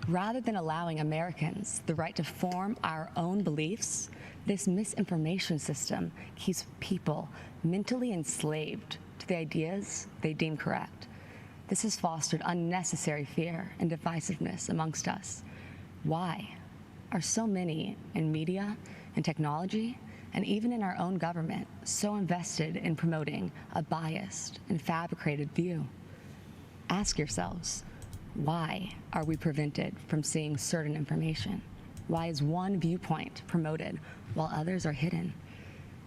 Rather than allowing Americans the right to form our own beliefs, this misinformation system keeps people mentally enslaved to the ideas they deem correct. This has fostered unnecessary fear and divisiveness amongst us. Why are so many in media and technology, and even in our own government, so invested in promoting a biased and fabricated view? Ask yourselves, why are we prevented from seeing certain information? Why is one viewpoint promoted while others are hidden?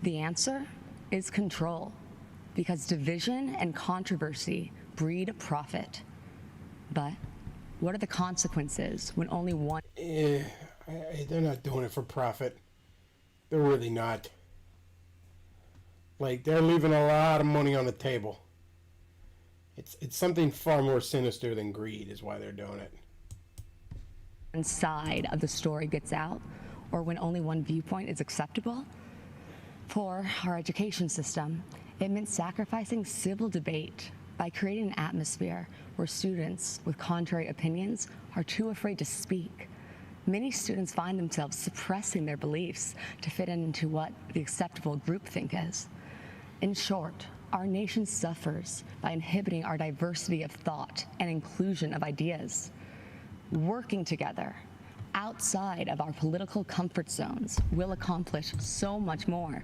The answer is control, because division and controversy breed profit. But what are the consequences when only one... They're not doing it for profit. They're really not. Like, they're leaving a lot of money on the table. It's something far more sinister than greed is why they're doing it. One side of the story gets out, or when only one viewpoint is acceptable. For our education system, it meant sacrificing civil debate by creating an atmosphere where students with contrary opinions are too afraid to speak. Many students find themselves suppressing their beliefs to fit into what the acceptable groupthink is. In short, our nation suffers by inhibiting our diversity of thought and inclusion of ideas. Working together outside of our political comfort zones will accomplish so much more.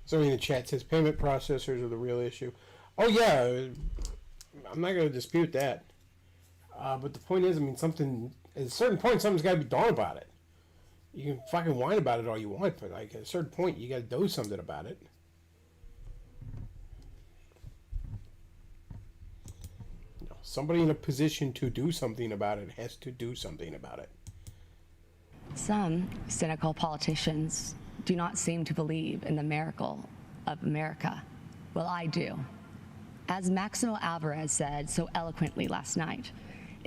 Somebody in the chat says payment processors are the real issue. Oh yeah, I'm not going to dispute that. But the point is, I mean, at a certain point, something's got to be done about it. You can fucking whine about it all you want, but like at a certain point, you got to do something about it. Somebody in a position to do something about it has to do something about it. Some cynical politicians do not seem to believe in the miracle of America. Well, I do. As Maximo Alvarez said so eloquently last night,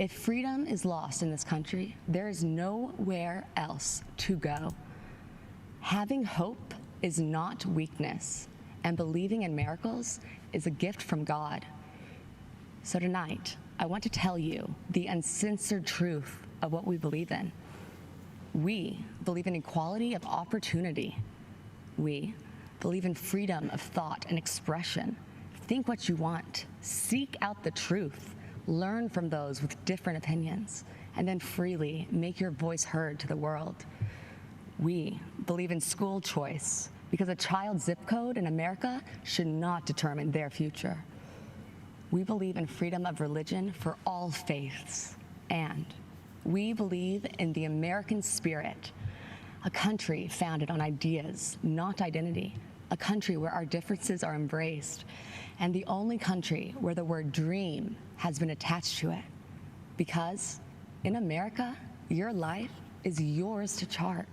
If freedom is lost in this country, there is nowhere else to go. Having hope is not weakness, and believing in miracles is a gift from God. So tonight, I want to tell you the uncensored truth of what we believe in. We believe in equality of opportunity. We believe in freedom of thought and expression. Think what you want. Seek out the truth. Learn from those with different opinions, and then freely make your voice heard to the world. We believe in school choice because a child's zip code in America should not determine their future. We believe in freedom of religion for all faiths, and we believe in the American spirit, a country founded on ideas, not identity, a country where our differences are embraced, and the only country where the word dream has been attached to it. Because in America, your life is yours to chart.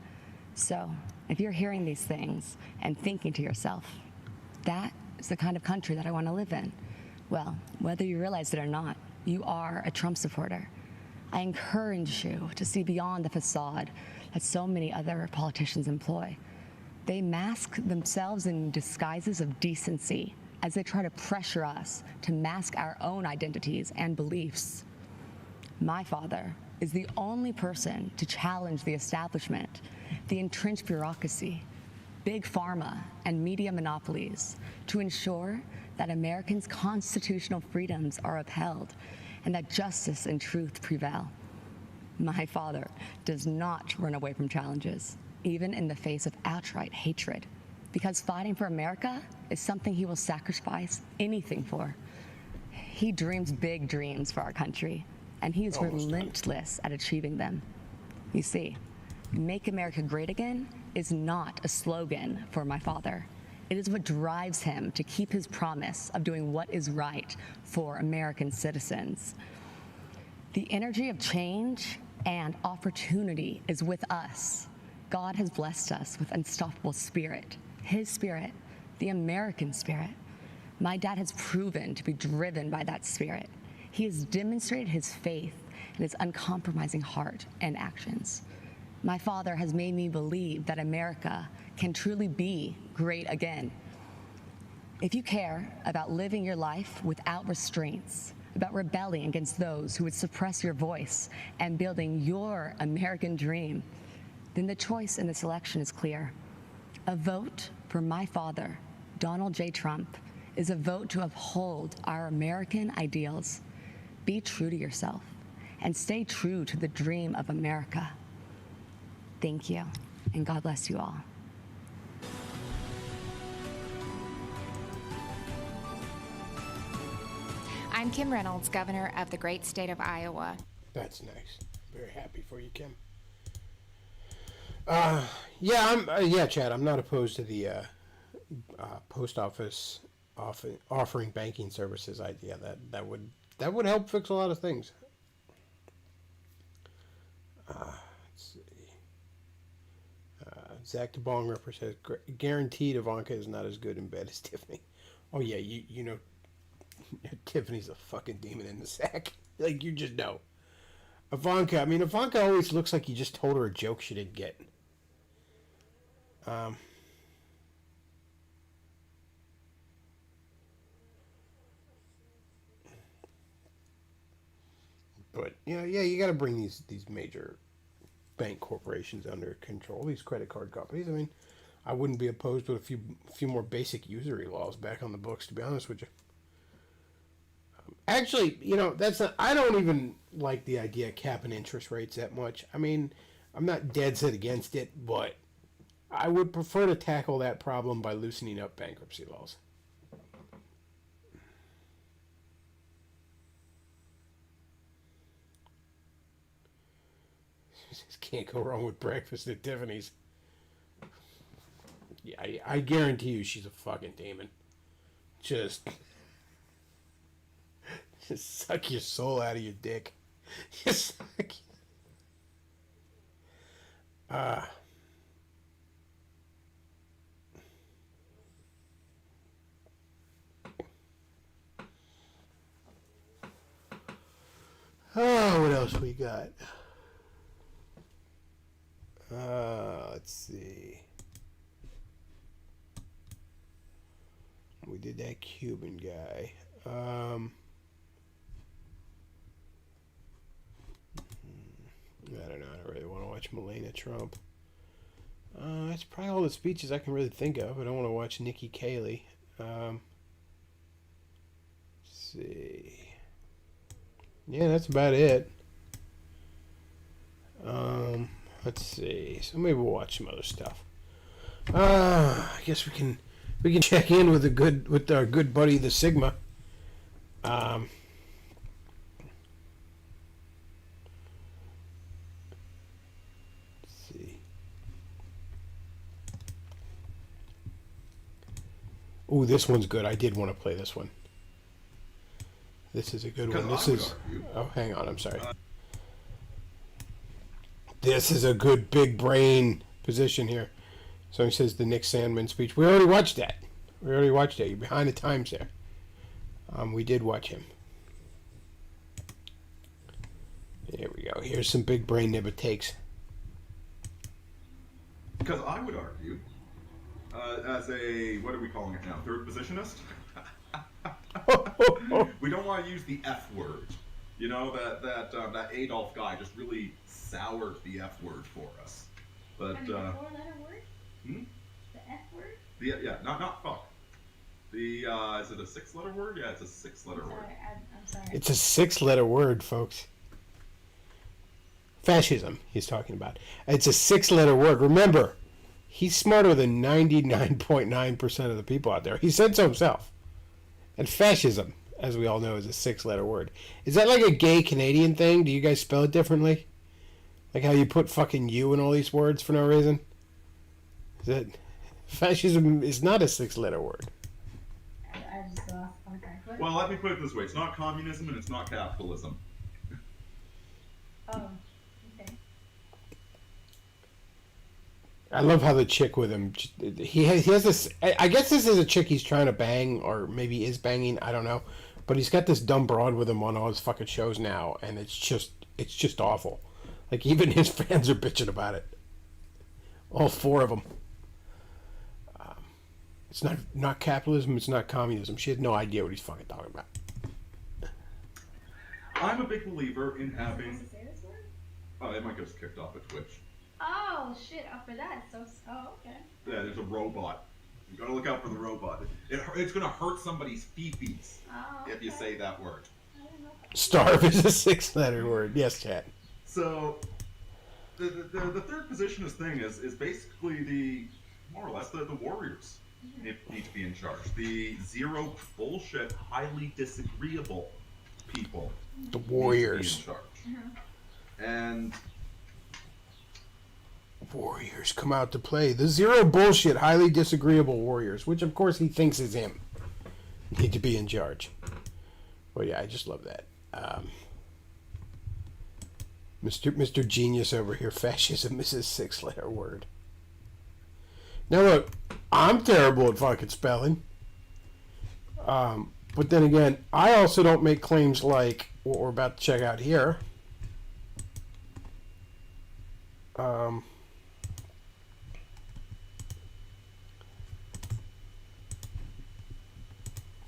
So if you're hearing these things and thinking to yourself, that is the kind of country that I want to live in, well, whether you realize it or not, you are a Trump supporter. I encourage you to see beyond the facade that so many other politicians employ. They mask themselves in disguises of decency as they try to pressure us to mask our own identities and beliefs. My father is the only person to challenge the establishment, the entrenched bureaucracy, big pharma, and media monopolies to ensure that Americans' constitutional freedoms are upheld and that justice and truth prevail. My father does not run away from challenges, even in the face of outright hatred, because fighting for America is something he will sacrifice anything for. He dreams big dreams for our country, and he is relentless at achieving them. You see, Make America Great Again is not a slogan for my father. It is what drives him to keep his promise of doing what is right for American citizens. The energy of change and opportunity is with us. God has blessed us with unstoppable spirit, his spirit, the American spirit. My dad has proven to be driven by that spirit. He has demonstrated his faith and his uncompromising heart and actions. My father has made me believe that America can truly be great again. If you care about living your life without restraints, about rebelling against those who would suppress your voice and building your American dream, then the choice in this election is clear. A vote for my father, Donald J. Trump, is a vote to uphold our American ideals. Be true to yourself and stay true to the dream of America. Thank you, and God bless you all. I'm Kim Reynolds, Governor of the great state of Iowa. That's nice. Very happy for you, Kim. Yeah, Chad. I'm not opposed to the post office offering banking services idea. That would help fix a lot of things. Let's see. Zach de Bongripper says, guaranteed Ivanka is not as good in bed as Tiffany. Oh yeah, you know, Tiffany's a fucking demon in the sack. Like, you just know. Ivanka always looks like you just told her a joke she didn't get. But yeah, you got to bring these major bank corporations under control. These credit card companies. I mean, I wouldn't be opposed to a few more basic usury laws back on the books, to be honest with you. Actually, you know, I don't even like the idea of capping interest rates that much. I mean, I'm not dead set against it, but I would prefer to tackle that problem by loosening up bankruptcy laws. Just can't go wrong with breakfast at Tiffany's. Yeah, I guarantee you she's a fucking demon. Just suck your soul out of your dick. Just suck. Oh else we got? Let's see. We did that Cuban guy. I don't know. I don't really want to watch Melania Trump. That's probably all the speeches I can really think of. I don't want to watch Nikki Haley. Let's see. Yeah, that's about it. Let's see. So maybe we'll watch some other stuff. I guess we can check in with our good buddy the Sigma. Let's see. Oh, this one's good. I did want to play this one. This is a good one. This is. Oh, hang on. I'm sorry. This is a good big brain position here. So he says the Nick Sandmann speech. We already watched that. You're behind the times there. We did watch him. Here we go. Here's some big brain nibba takes. Because I would argue, as a, what are we calling it now, third positionist? We don't want to use the F word. You know, that Adolf guy just really soured the F word for us. But, I mean, the four-letter word? Hmm? The F word? Yeah, not fuck. Is it a 6-letter word? Yeah, it's a 6-letter word. I'm sorry. It's a 6-letter word, folks. Fascism, he's talking about. It's a 6-letter word. Remember, he's smarter than 99.9% of the people out there. He said so himself. And fascism, as we all know, is a 6-letter word. Is that like a gay Canadian thing? Do you guys spell it differently? Like how you put fucking U in all these words for no reason? Is that... Fascism is not a 6-letter word. I just lost contact. What? Well, let me put it this way. It's not communism and it's not capitalism. Oh, okay. I love how the chick with him, he has this, I guess this is a chick he's trying to bang, or maybe is banging, I don't know. But he's got this dumb broad with him on all his fucking shows now, and it's just awful. Like, even his fans are bitching about it. All 4 of them. It's not capitalism, it's not communism. She had no idea what he's fucking talking about. I'm a big believer in having... Supposed to say this word? Oh, it might get us kicked off at Twitch. Oh, shit. For that. Oh, okay. Yeah, there's a robot. You gotta look out for the robot. It's gonna hurt somebody's feefies if you say that word. I don't know. Starve is a 6-letter word. Yes, Chad. So, the third positionist thing is basically the, more or less, the warriors need to be in charge. The zero bullshit, highly disagreeable people. The warriors. Need to be in charge. And Warriors come out to play. The zero bullshit, highly disagreeable warriors, which of course he thinks is him, need to be in charge. Well, yeah, I just love that. Mr. Genius over here, fascism is a 6-letter word. Now look, I'm terrible at fucking spelling. But then again, I also don't make claims like what we're about to check out here.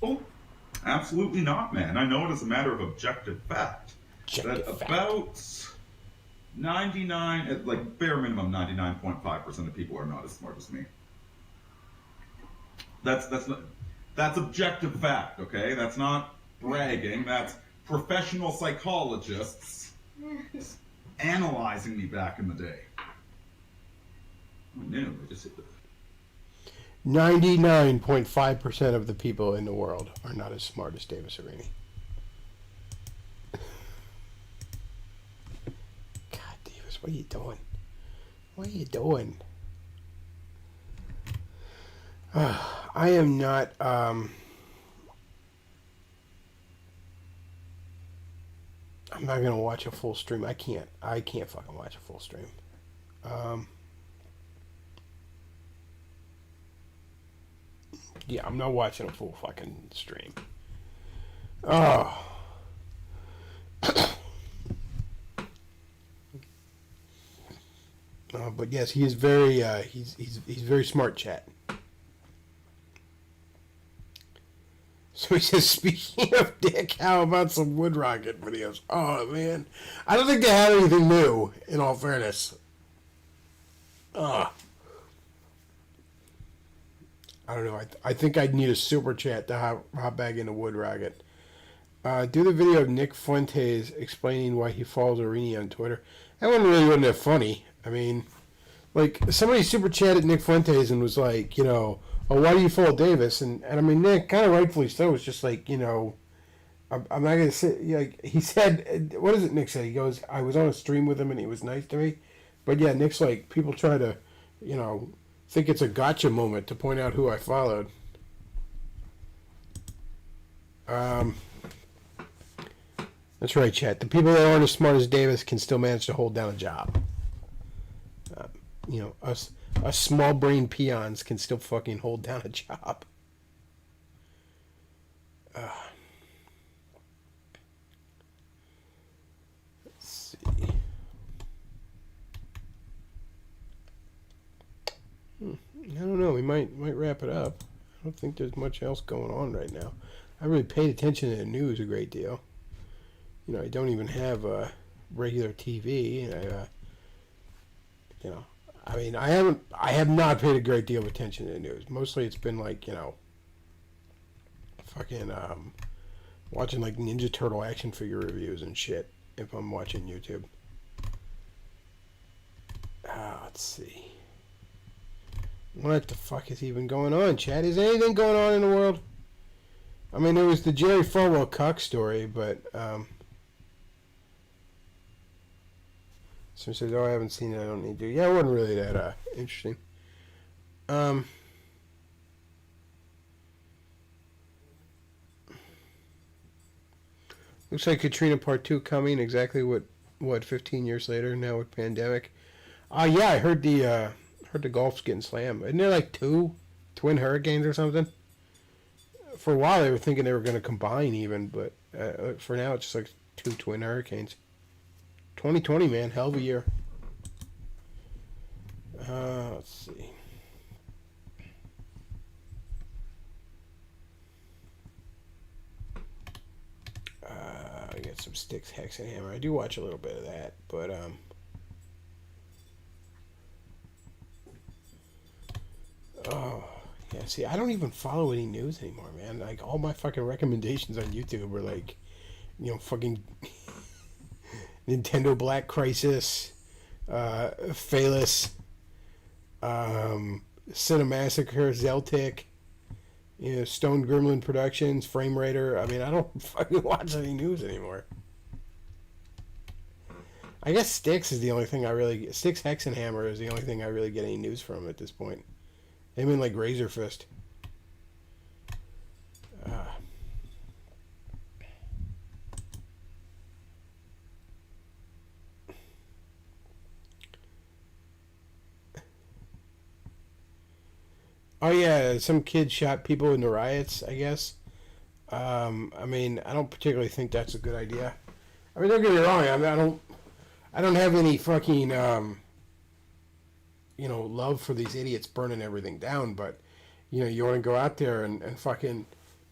oh, absolutely not, man. I know it as a matter of objective fact. About 99, like bare minimum 99.5% of people are not as smart as me. That's objective fact, okay? That's not bragging. That's professional psychologists analyzing me back in the day. Oh, no, I just hit the... 99.5% of the people in the world are not as smart as Davis Arini. God, Davis, what are you doing? What are you doing? I am not, I'm not going to watch a full stream. I can't fucking watch a full stream. Yeah, I'm not watching a full fucking stream. Oh. But yes, he is very he's very smart, chat. So he says, speaking of Dick, how about some Wood Rocket videos? Oh man, I don't think they have anything new. In all fairness, I don't know. I think I'd need a super chat to hop back into Wood Rocket. Do the video of Nick Fuentes explaining why he follows Arini on Twitter. That one really wasn't that funny. I mean, like, somebody super chatted Nick Fuentes and was like, you know, oh, why do you follow Davis? And I mean, Nick, kind of rightfully so, was just like, you know, I'm not going to say, like, he said, what does it Nick say? He goes, I was on a stream with him and he was nice to me. But yeah, Nick's like, people try to, you know, think it's a gotcha moment to point out who I followed. That's right, chat. The people that aren't as smart as Davis can still manage to hold down a job. You know, us small brain peons can still fucking hold down a job. Let's see. I don't know. We might wrap it up. I don't think there's much else going on right now. I really paid attention to the news a great deal. You know, I don't even have regular TV. You know, I mean, I have not paid a great deal of attention to the news. Mostly it's been like, you know, fucking watching like Ninja Turtle action figure reviews and shit if I'm watching YouTube. Let's see. What the fuck is even going on, chat? Is anything going on in the world? I mean, there was the Jerry Falwell cuck story, but someone says, oh, I haven't seen it, I don't need to. Yeah, it wasn't really that interesting. Looks like Katrina Part 2 coming, exactly what 15 years later, now with pandemic. Yeah, I heard the Gulf's getting slammed. Isn't there like two twin hurricanes or something? For a while they were thinking they were going to combine even, but for now it's just like two twin hurricanes. 2020, man, hell of a year. Let's see. I got some Styx, Hex, and Hammer. I do watch a little bit of that, but oh yeah. See, I don't even follow any news anymore, man. Like all my fucking recommendations on YouTube are like, you know, fucking Nintendo Black Crisis, Phalus, Cinemassacre, Zeltic, you know, Stone Gremlin Productions, Frame Raider. I mean, I don't fucking watch any news anymore. I guess Styx is the only thing I really... Styx, Hex, and Hammer is the only thing I really get any news from at this point. Him and, like, Razor Fist. Oh yeah, some kid shot people in the riots, I guess. I mean, I don't particularly think that's a good idea. I mean, don't get me wrong. I mean, I don't have any fucking, you know, love for these idiots burning everything down. But, you know, you want to go out there and fucking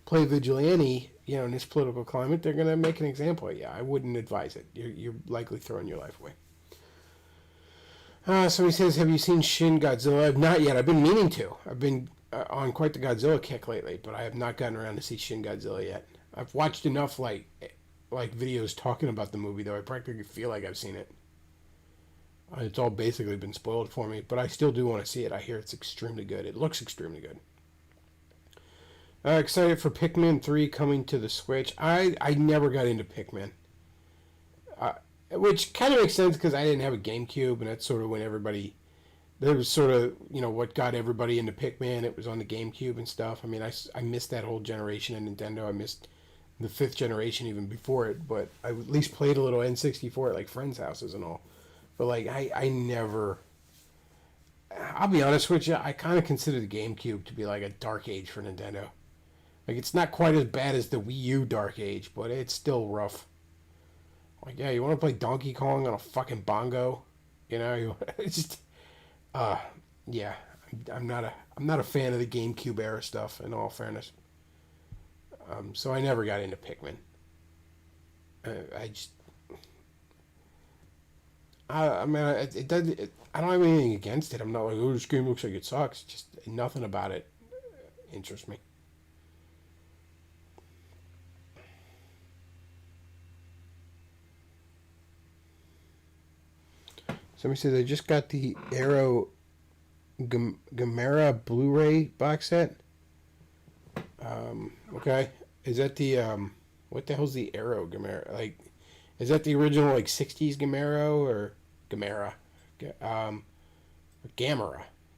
play vigilante, you know, in this political climate, they're going to make an example of you. I wouldn't advise it. You're likely throwing your life away. Somebody says, have you seen Shin Godzilla? Not yet. I've been meaning to. I've been on quite the Godzilla kick lately, but I have not gotten around to see Shin Godzilla yet. I've watched enough, like videos talking about the movie, though I practically feel like I've seen it. It's all basically been spoiled for me, but I still do want to see it. I hear it's extremely good. It looks extremely good. Excited for Pikmin 3 coming to the Switch. I never got into Pikmin. Which kind of makes sense because I didn't have a GameCube, and that's sort of when everybody... That was sort of, you know, what got everybody into Pikmin. It was on the GameCube and stuff. I mean, I missed that whole generation of Nintendo. I missed the 5th generation even before it, but I at least played a little N64 at, like, friends' houses and all. But, like, I never... I'll be honest with you, I kind of consider the GameCube to be, like, a dark age for Nintendo. Like, it's not quite as bad as the Wii U dark age, but it's still rough. Like, yeah, you want to play Donkey Kong on a fucking bongo? You know, it's just... Yeah, I'm not a fan of the GameCube era stuff. In all fairness, so I never got into Pikmin. I mean, it does. I don't have anything against it. I'm not like, oh, this game looks like it sucks. Just nothing about it interests me. Somebody says I just got the Arrow Gamera Blu-ray box set. Okay, is that the what the hell's the Arrow Gamera? Like, is that the original like '60s Gamera or Gamera? Gamera.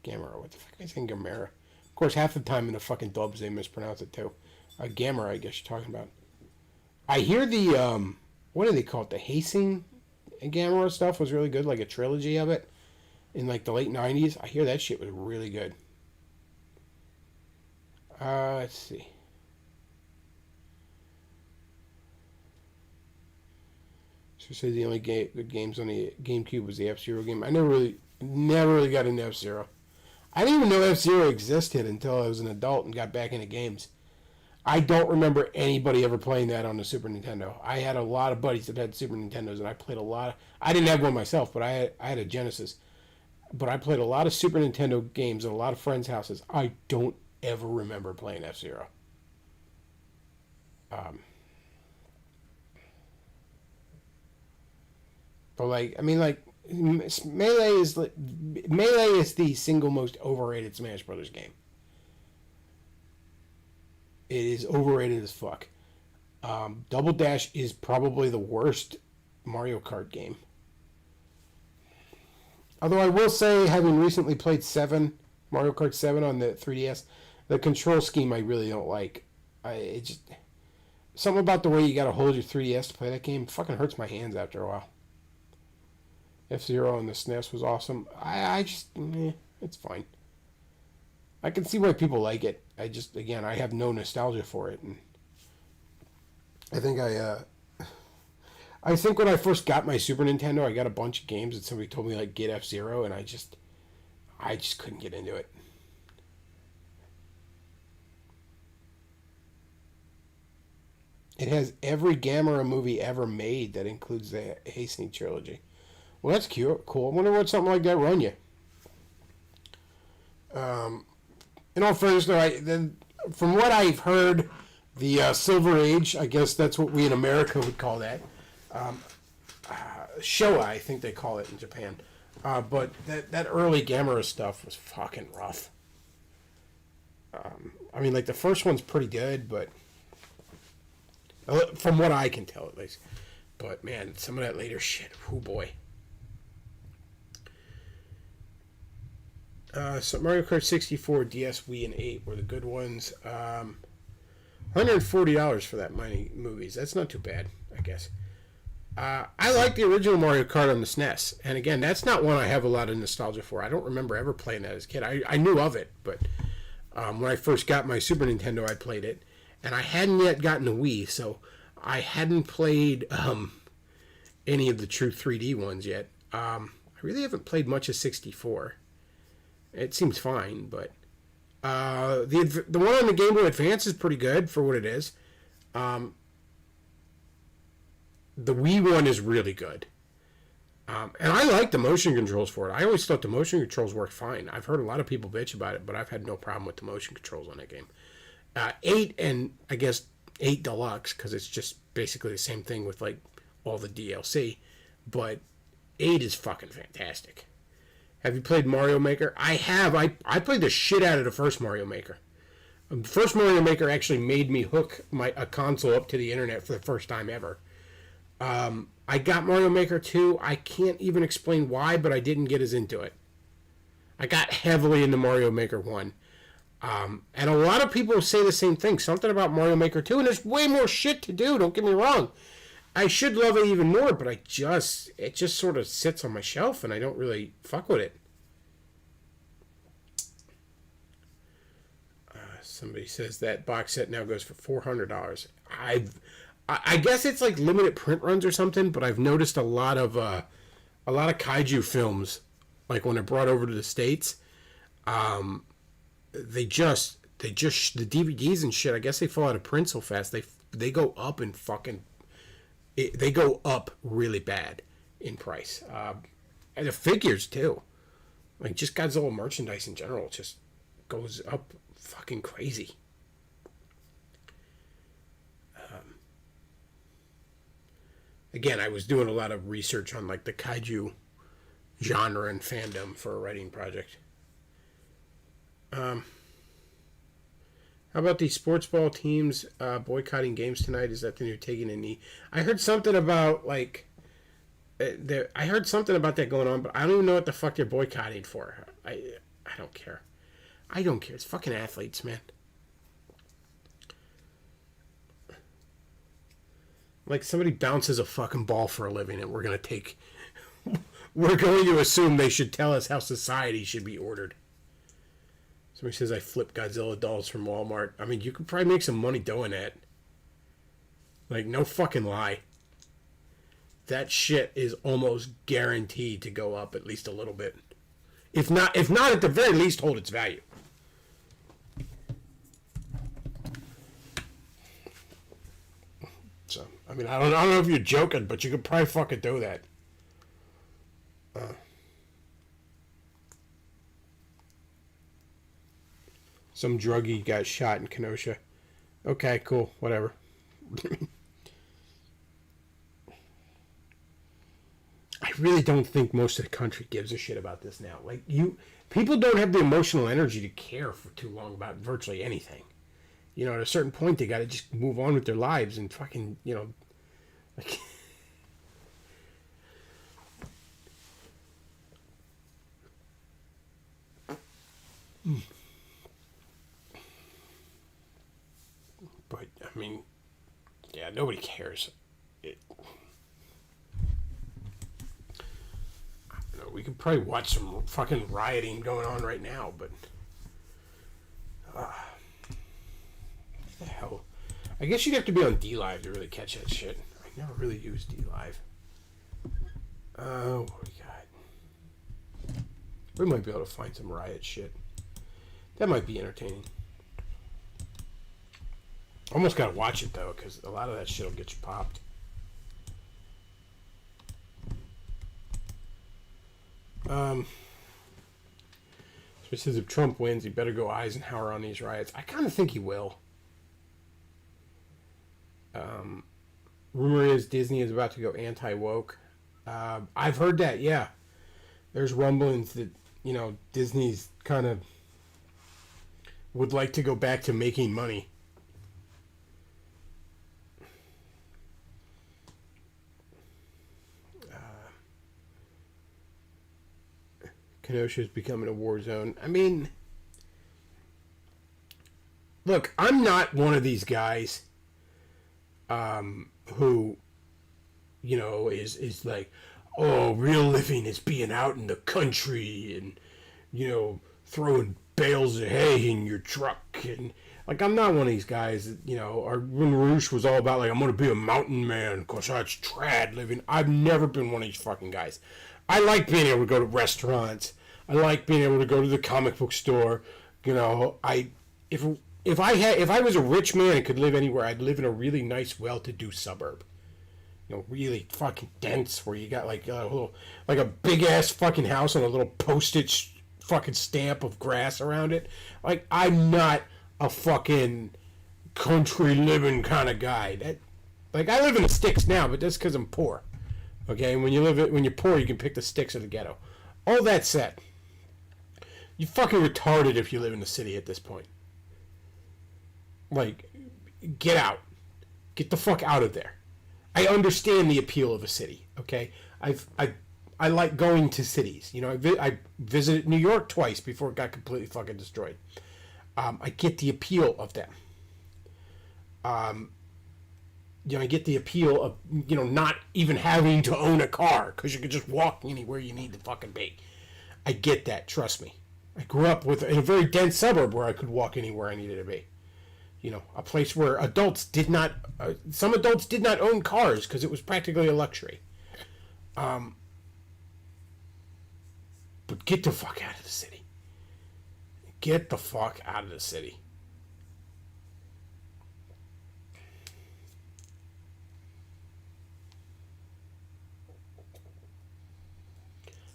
What the fuck am I saying? Gamera. Of course, half the time in the fucking dubs they mispronounce it too. Gamera, I guess you're talking about. I hear the what do they call it? The Hastings Gamera stuff was really good, like a trilogy of it in like the late '90s. I hear that shit was really good. Let's see. So say the only good games on the GameCube was the F-Zero game. I never really got into F-Zero. I didn't even know F-Zero existed until I was an adult and got back into games. I don't remember anybody ever playing that on the Super Nintendo. I had a lot of buddies that had Super Nintendos, and I played a lot. I didn't have one myself, but I had a Genesis. But I played a lot of Super Nintendo games at a lot of friends' houses. I don't ever remember playing F-Zero. But like, I mean, like Melee is the single most overrated Smash Brothers game. It is overrated as fuck. Double Dash is probably the worst Mario Kart game. Although I will say, having recently played Mario Kart 7 on the 3DS, the control scheme I really don't like. It just something about the way you got to hold your 3DS to play that game fucking hurts my hands after a while. F-Zero on the SNES was awesome. It's fine. I can see why people like it. I have no nostalgia for it, and I think when I first got my Super Nintendo, I got a bunch of games and somebody told me like get F-Zero, and I just couldn't get into it. It has every Gamera movie ever made that includes the Hastings trilogy. Well, that's cute. Cool. I wonder what something like that run you. In all fairness, though, from what I've heard, the Silver Age, I guess that's what we in America would call that. Showa, I think they call it in Japan. But that early Gamera stuff was fucking rough. I mean, like, the first one's pretty good, but from what I can tell, at least. But, man, some of that later shit, oh boy. So Mario Kart 64, DS, Wii, and 8 were the good ones. $140 for that many movies. That's not too bad, I guess. I like the original Mario Kart on the SNES. And again, that's not one I have a lot of nostalgia for. I don't remember ever playing that as a kid. I knew of it, but when I first got my Super Nintendo, I played it. And I hadn't yet gotten a Wii, so I hadn't played any of the true 3D ones yet. I really haven't played much of 64. It seems fine, but the one on the Game Boy Advance is pretty good for what it is. The Wii one is really good. And I like the motion controls for it. I always thought the motion controls worked fine. I've heard a lot of people bitch about it, but I've had no problem with the motion controls on that game. 8 and I guess 8 Deluxe, because it's just basically the same thing with like all the DLC. But 8 is fucking fantastic. Have you played Mario Maker? I have. I played the shit out of the first Mario Maker. The first Mario Maker actually made me hook a console up to the internet for the first time ever. I got Mario Maker 2. I can't even explain why, but I didn't get as into it. I got heavily into Mario Maker 1. And a lot of people say the same thing. Something about Mario Maker 2, and there's way more shit to do, don't get me wrong. I should love it even more, but it just sort of sits on my shelf, and I don't really fuck with it. Somebody says that box set now goes for $400. I guess it's like limited print runs or something, but I've noticed a lot of kaiju films like when it brought over to the States, they just the DVDs and shit. I guess they fall out of print so fast. They go up in fucking. They go up really bad in price. And the figures too, like just Godzilla merchandise in general, just goes up fucking crazy. Again, I was doing a lot of research on like the kaiju genre and fandom for a writing project. How about these sports ball teams boycotting games tonight? Is that the new taking a knee? I heard something about like I heard something about that going on, but I don't even know what the fuck they're boycotting for. I don't care. I don't care. It's fucking athletes, man. Like somebody bounces a fucking ball for a living, and we're going to assume they should tell us how society should be ordered. Somebody says I flip Godzilla dolls from Walmart. I mean, you could probably make some money doing that. Like, no fucking lie. That shit is almost guaranteed to go up at least a little bit. If not at the very least, hold its value. So, I mean, I don't know if you're joking, but you could probably fucking do that. Some druggie got shot in Kenosha. Okay, cool, whatever. I really don't think most of the country gives a shit about this now. Like, people don't have the emotional energy to care for too long about virtually anything. You know, at a certain point, they got to just move on with their lives and fucking, you know, like. But, I mean, yeah, nobody cares. I don't know, we could probably watch some fucking rioting going on right now, but. What the hell? I guess you'd have to be on DLive to really catch that shit. I never really used DLive. Oh, what do we got? We might be able to find some riot shit. That might be entertaining. Almost gotta watch it though, because a lot of that shit will get you popped. So he says if Trump wins, he better go Eisenhower on these riots. I kind of think he will. Rumor is Disney is about to go anti-woke. I've heard that, yeah. There's rumblings that, you know, Disney's kind of would like to go back to making money. Kenosha is becoming a war zone. I mean, look, I'm not one of these guys who, you know, is like, oh, real living is being out in the country and, you know, throwing bales of hay in your truck. And, like, I'm not one of these guys that, you know, or when Roosh was all about, like, I'm going to be a mountain man because that's trad living. I've never been one of these fucking guys. I like being able to go to restaurants. I like being able to go to the comic book store. You know, if I was a rich man and could live anywhere, I'd live in a really nice, well-to-do suburb. You know, really fucking dense, where you got like a big ass fucking house and a little postage fucking stamp of grass around it. Like, I'm not a fucking country living kind of guy. Like, I live in the sticks now, but that's because I'm poor. Okay, when you're poor, you can pick the sticks of the ghetto. All that said, you're fucking retarded if you live in the city at this point. Like, get out. Get the fuck out of there. I understand the appeal of a city, okay? I like going to cities. You know, I visited New York twice before it got completely fucking destroyed. I get the appeal of them. You know, I get the appeal of, you know, not even having to own a car because you can just walk anywhere you need to fucking be. I get that, trust me. I grew up in a very dense suburb where I could walk anywhere I needed to be. You know, a place where some adults did not own cars because it was practically a luxury. But But get the fuck out of the city. Get the fuck out of the city.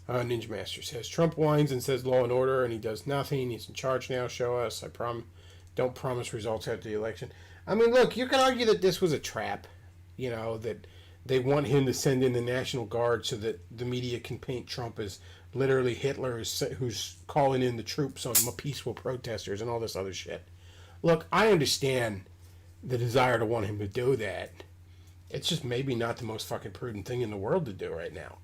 Ninja Master says, Trump whines and says law and order, and he does nothing. He's in charge now. Show us. Don't promise results after the election. I mean, look, you can argue that this was a trap. You know, that they want him to send in the National Guard so that the media can paint Trump as literally Hitler who's calling in the troops on peaceful protesters and all this other shit. Look, I understand the desire to want him to do that. It's just maybe not the most fucking prudent thing in the world to do right now.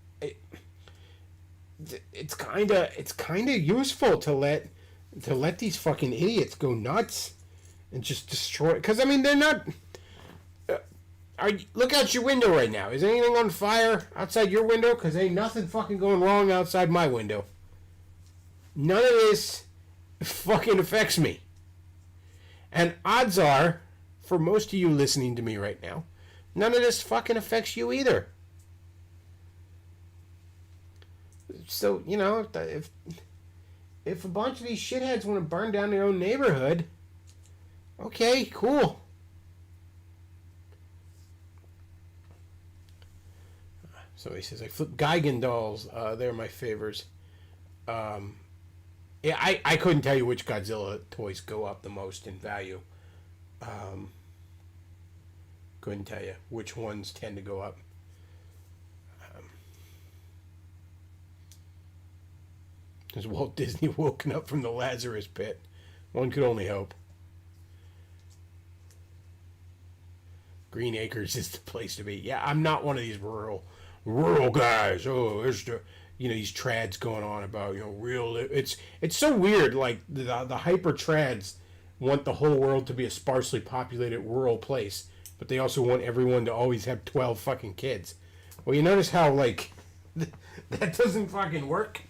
It's kind of useful to let these fucking idiots go nuts and just destroy. Because I mean, they're not. Look out your window right now. Is anything on fire outside your window? Because ain't nothing fucking going wrong outside my window. None of this fucking affects me. And odds are, for most of you listening to me right now, none of this fucking affects you either. So, you know, if a bunch of these shitheads want to burn down their own neighborhood, okay, cool. Somebody says, I flip Geigen dolls. They're my favors. Yeah, I couldn't tell you which Godzilla toys go up the most in value. Couldn't tell you which ones tend to go up. Has Walt Disney woken up from the Lazarus pit? One could only hope. Green Acres is the place to be. Yeah, I'm not one of these rural guys. Oh, there's these trads going on about real. It's so weird. Like the hyper trads want the whole world to be a sparsely populated rural place, but they also want everyone to always have 12 fucking kids. Well, you notice how like that doesn't fucking work.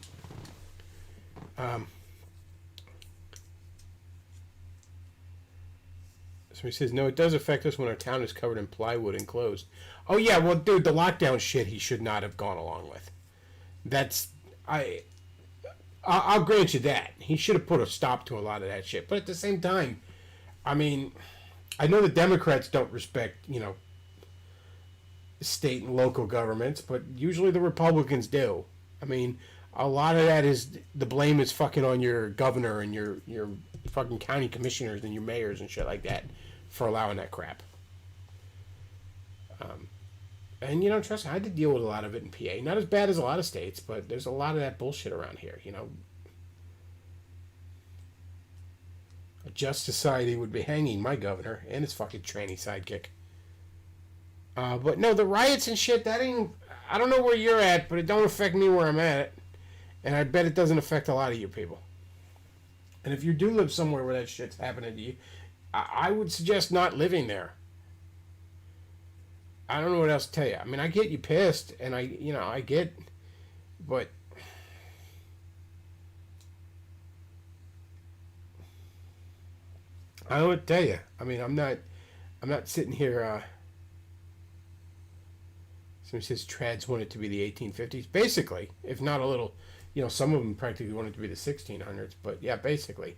Somebody says, no, it does affect us when our town is covered in plywood and closed. Oh, yeah, well, dude, the lockdown shit he should not have gone along with. I'll grant you that. He should have put a stop to a lot of that shit. But at the same time, I mean, I know the Democrats don't respect, state and local governments, but usually the Republicans do. I mean, a lot of that is, the blame is fucking on your governor and your fucking county commissioners and your mayors and shit like that for allowing that crap. And, trust me, I had to deal with a lot of it in PA. Not as bad as a lot of states, but there's a lot of that bullshit around here, A just society would be hanging my governor and his fucking tranny sidekick. But no, the riots and shit, that ain't... I don't know where you're at, but it don't affect me where I'm at. And I bet it doesn't affect a lot of you people. And if you do live somewhere where that shit's happening to you, I would suggest not living there. I don't know what else to tell you. I mean, I get you pissed, and I get, but I don't know what to tell you. I mean, I'm not sitting here. Somebody says trads want it to be the 1850s, basically, if not a little. Some of them practically want it to be the 1600s, but yeah, basically.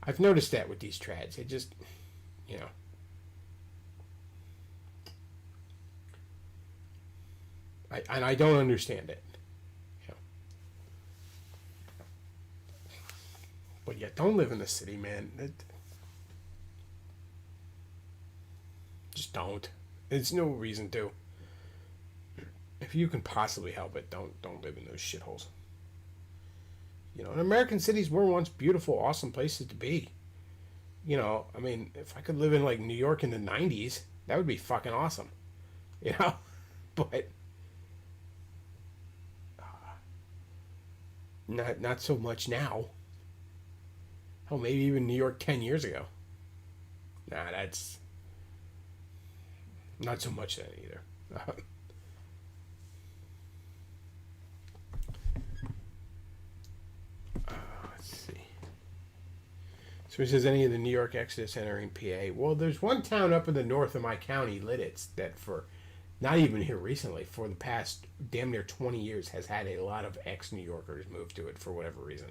I've noticed that with these trads. It just, I don't understand it. But yeah, don't live in the city, man. Just don't. There's no reason to. If you can possibly help it, don't live in those shitholes. And American cities were once beautiful, awesome places to be. I mean, if I could live in, like, New York in the 90s, that would be fucking awesome. But... Not so much now. Hell, maybe even New York 10 years ago. Nah, that's... Not so much then, either. So he says, any of the New York exodus entering PA? Well, there's one town up in the north of my county, Lidditz, that for not even here recently, for the past damn near 20 years, has had a lot of ex-New Yorkers move to it for whatever reason.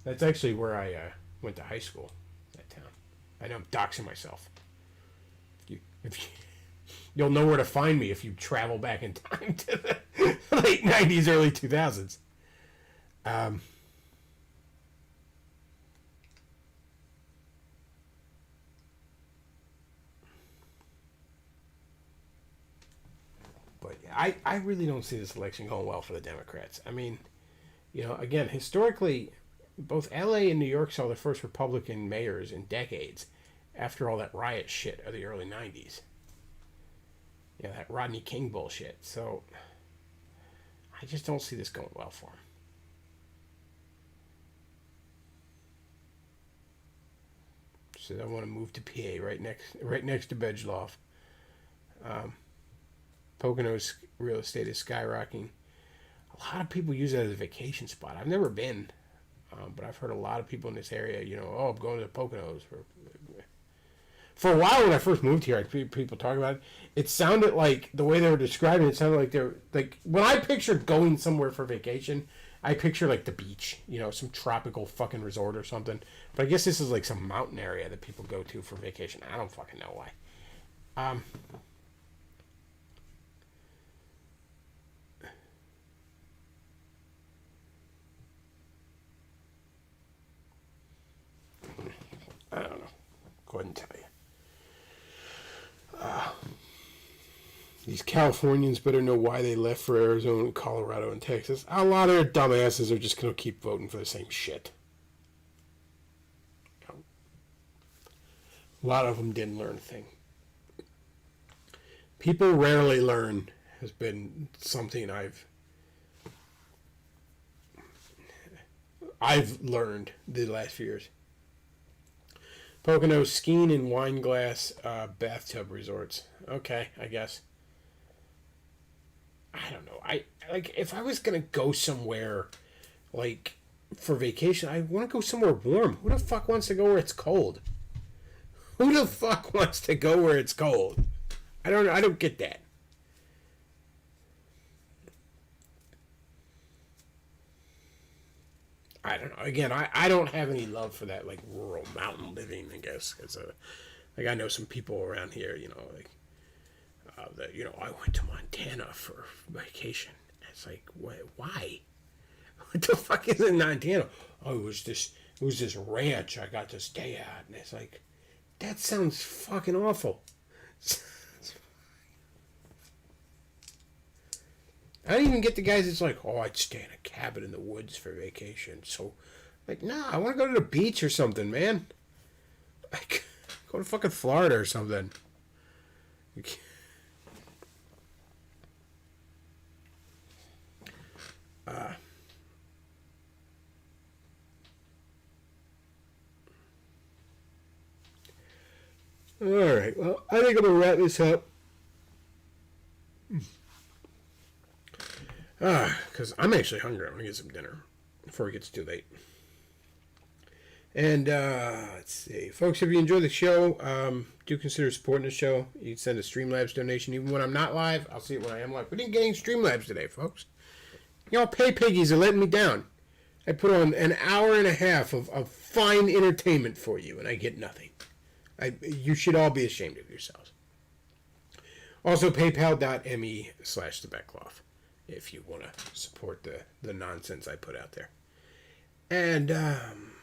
That's actually where I went to high school, that town. I know I'm doxing myself. You'll know where to find me if you travel back in time to the late 90s, early 2000s. But I really don't see this election going well for the Democrats. I mean, again, historically, both LA and New York saw the first Republican mayors in decades after all that riot shit of the early 90s. That Rodney King bullshit. So, I just don't see this going well for him. So I want to move to PA, right next to Bedgeloff. Pocono's real estate is skyrocketing. A lot of people use that as a vacation spot. I've never been, but I've heard a lot of people in this area, I'm going to the Poconos. For a while when I first moved here, people talk about it. It sounded like, the way they were describing it, sounded like they're, like, when I pictured going somewhere for vacation, I picture, like, the beach, some tropical fucking resort or something. But I guess this is, like, some mountain area that people go to for vacation. I don't fucking know why. I don't know. Go ahead and tell you. These Californians better know why they left for Arizona, Colorado, and Texas. A lot of their dumbasses are just going to keep voting for the same shit. A lot of them didn't learn a thing. People rarely learn has been something I've learned the last few years. Pocono skiing and wine glass bathtub resorts. Okay, I guess. I don't know. If I was gonna go somewhere, like, for vacation, I want to go somewhere warm. Who the fuck wants to go where it's cold? Who the fuck wants to go where it's cold? I don't get that. I don't know. Again, I don't have any love for that, like, rural mountain living, I guess. Like, I know some people around here, like, that, I went to Montana for vacation. It's like, why? What the fuck is in Montana? Oh, it was this ranch I got to stay at. And it's like, that sounds fucking awful. I don't even get the guys that's like, oh, I'd stay in a cabin in the woods for vacation. So, like, nah, I want to go to the beach or something, man. Like, go to fucking Florida or something. All right, well, I think I'm going to wrap this up. Because I'm actually hungry. I want to get some dinner before it gets too late. And, let's see. Folks, if you enjoy the show, do consider supporting the show. You can send a Streamlabs donation. Even when I'm not live, I'll see it when I am live. We didn't get any Streamlabs today, folks. Y'all pay piggies are letting me down. I put on an hour and a half of fine entertainment for you, and I get nothing. You should all be ashamed of yourselves. Also, paypal.me/thebetcloth if you want to support the nonsense I put out there. And,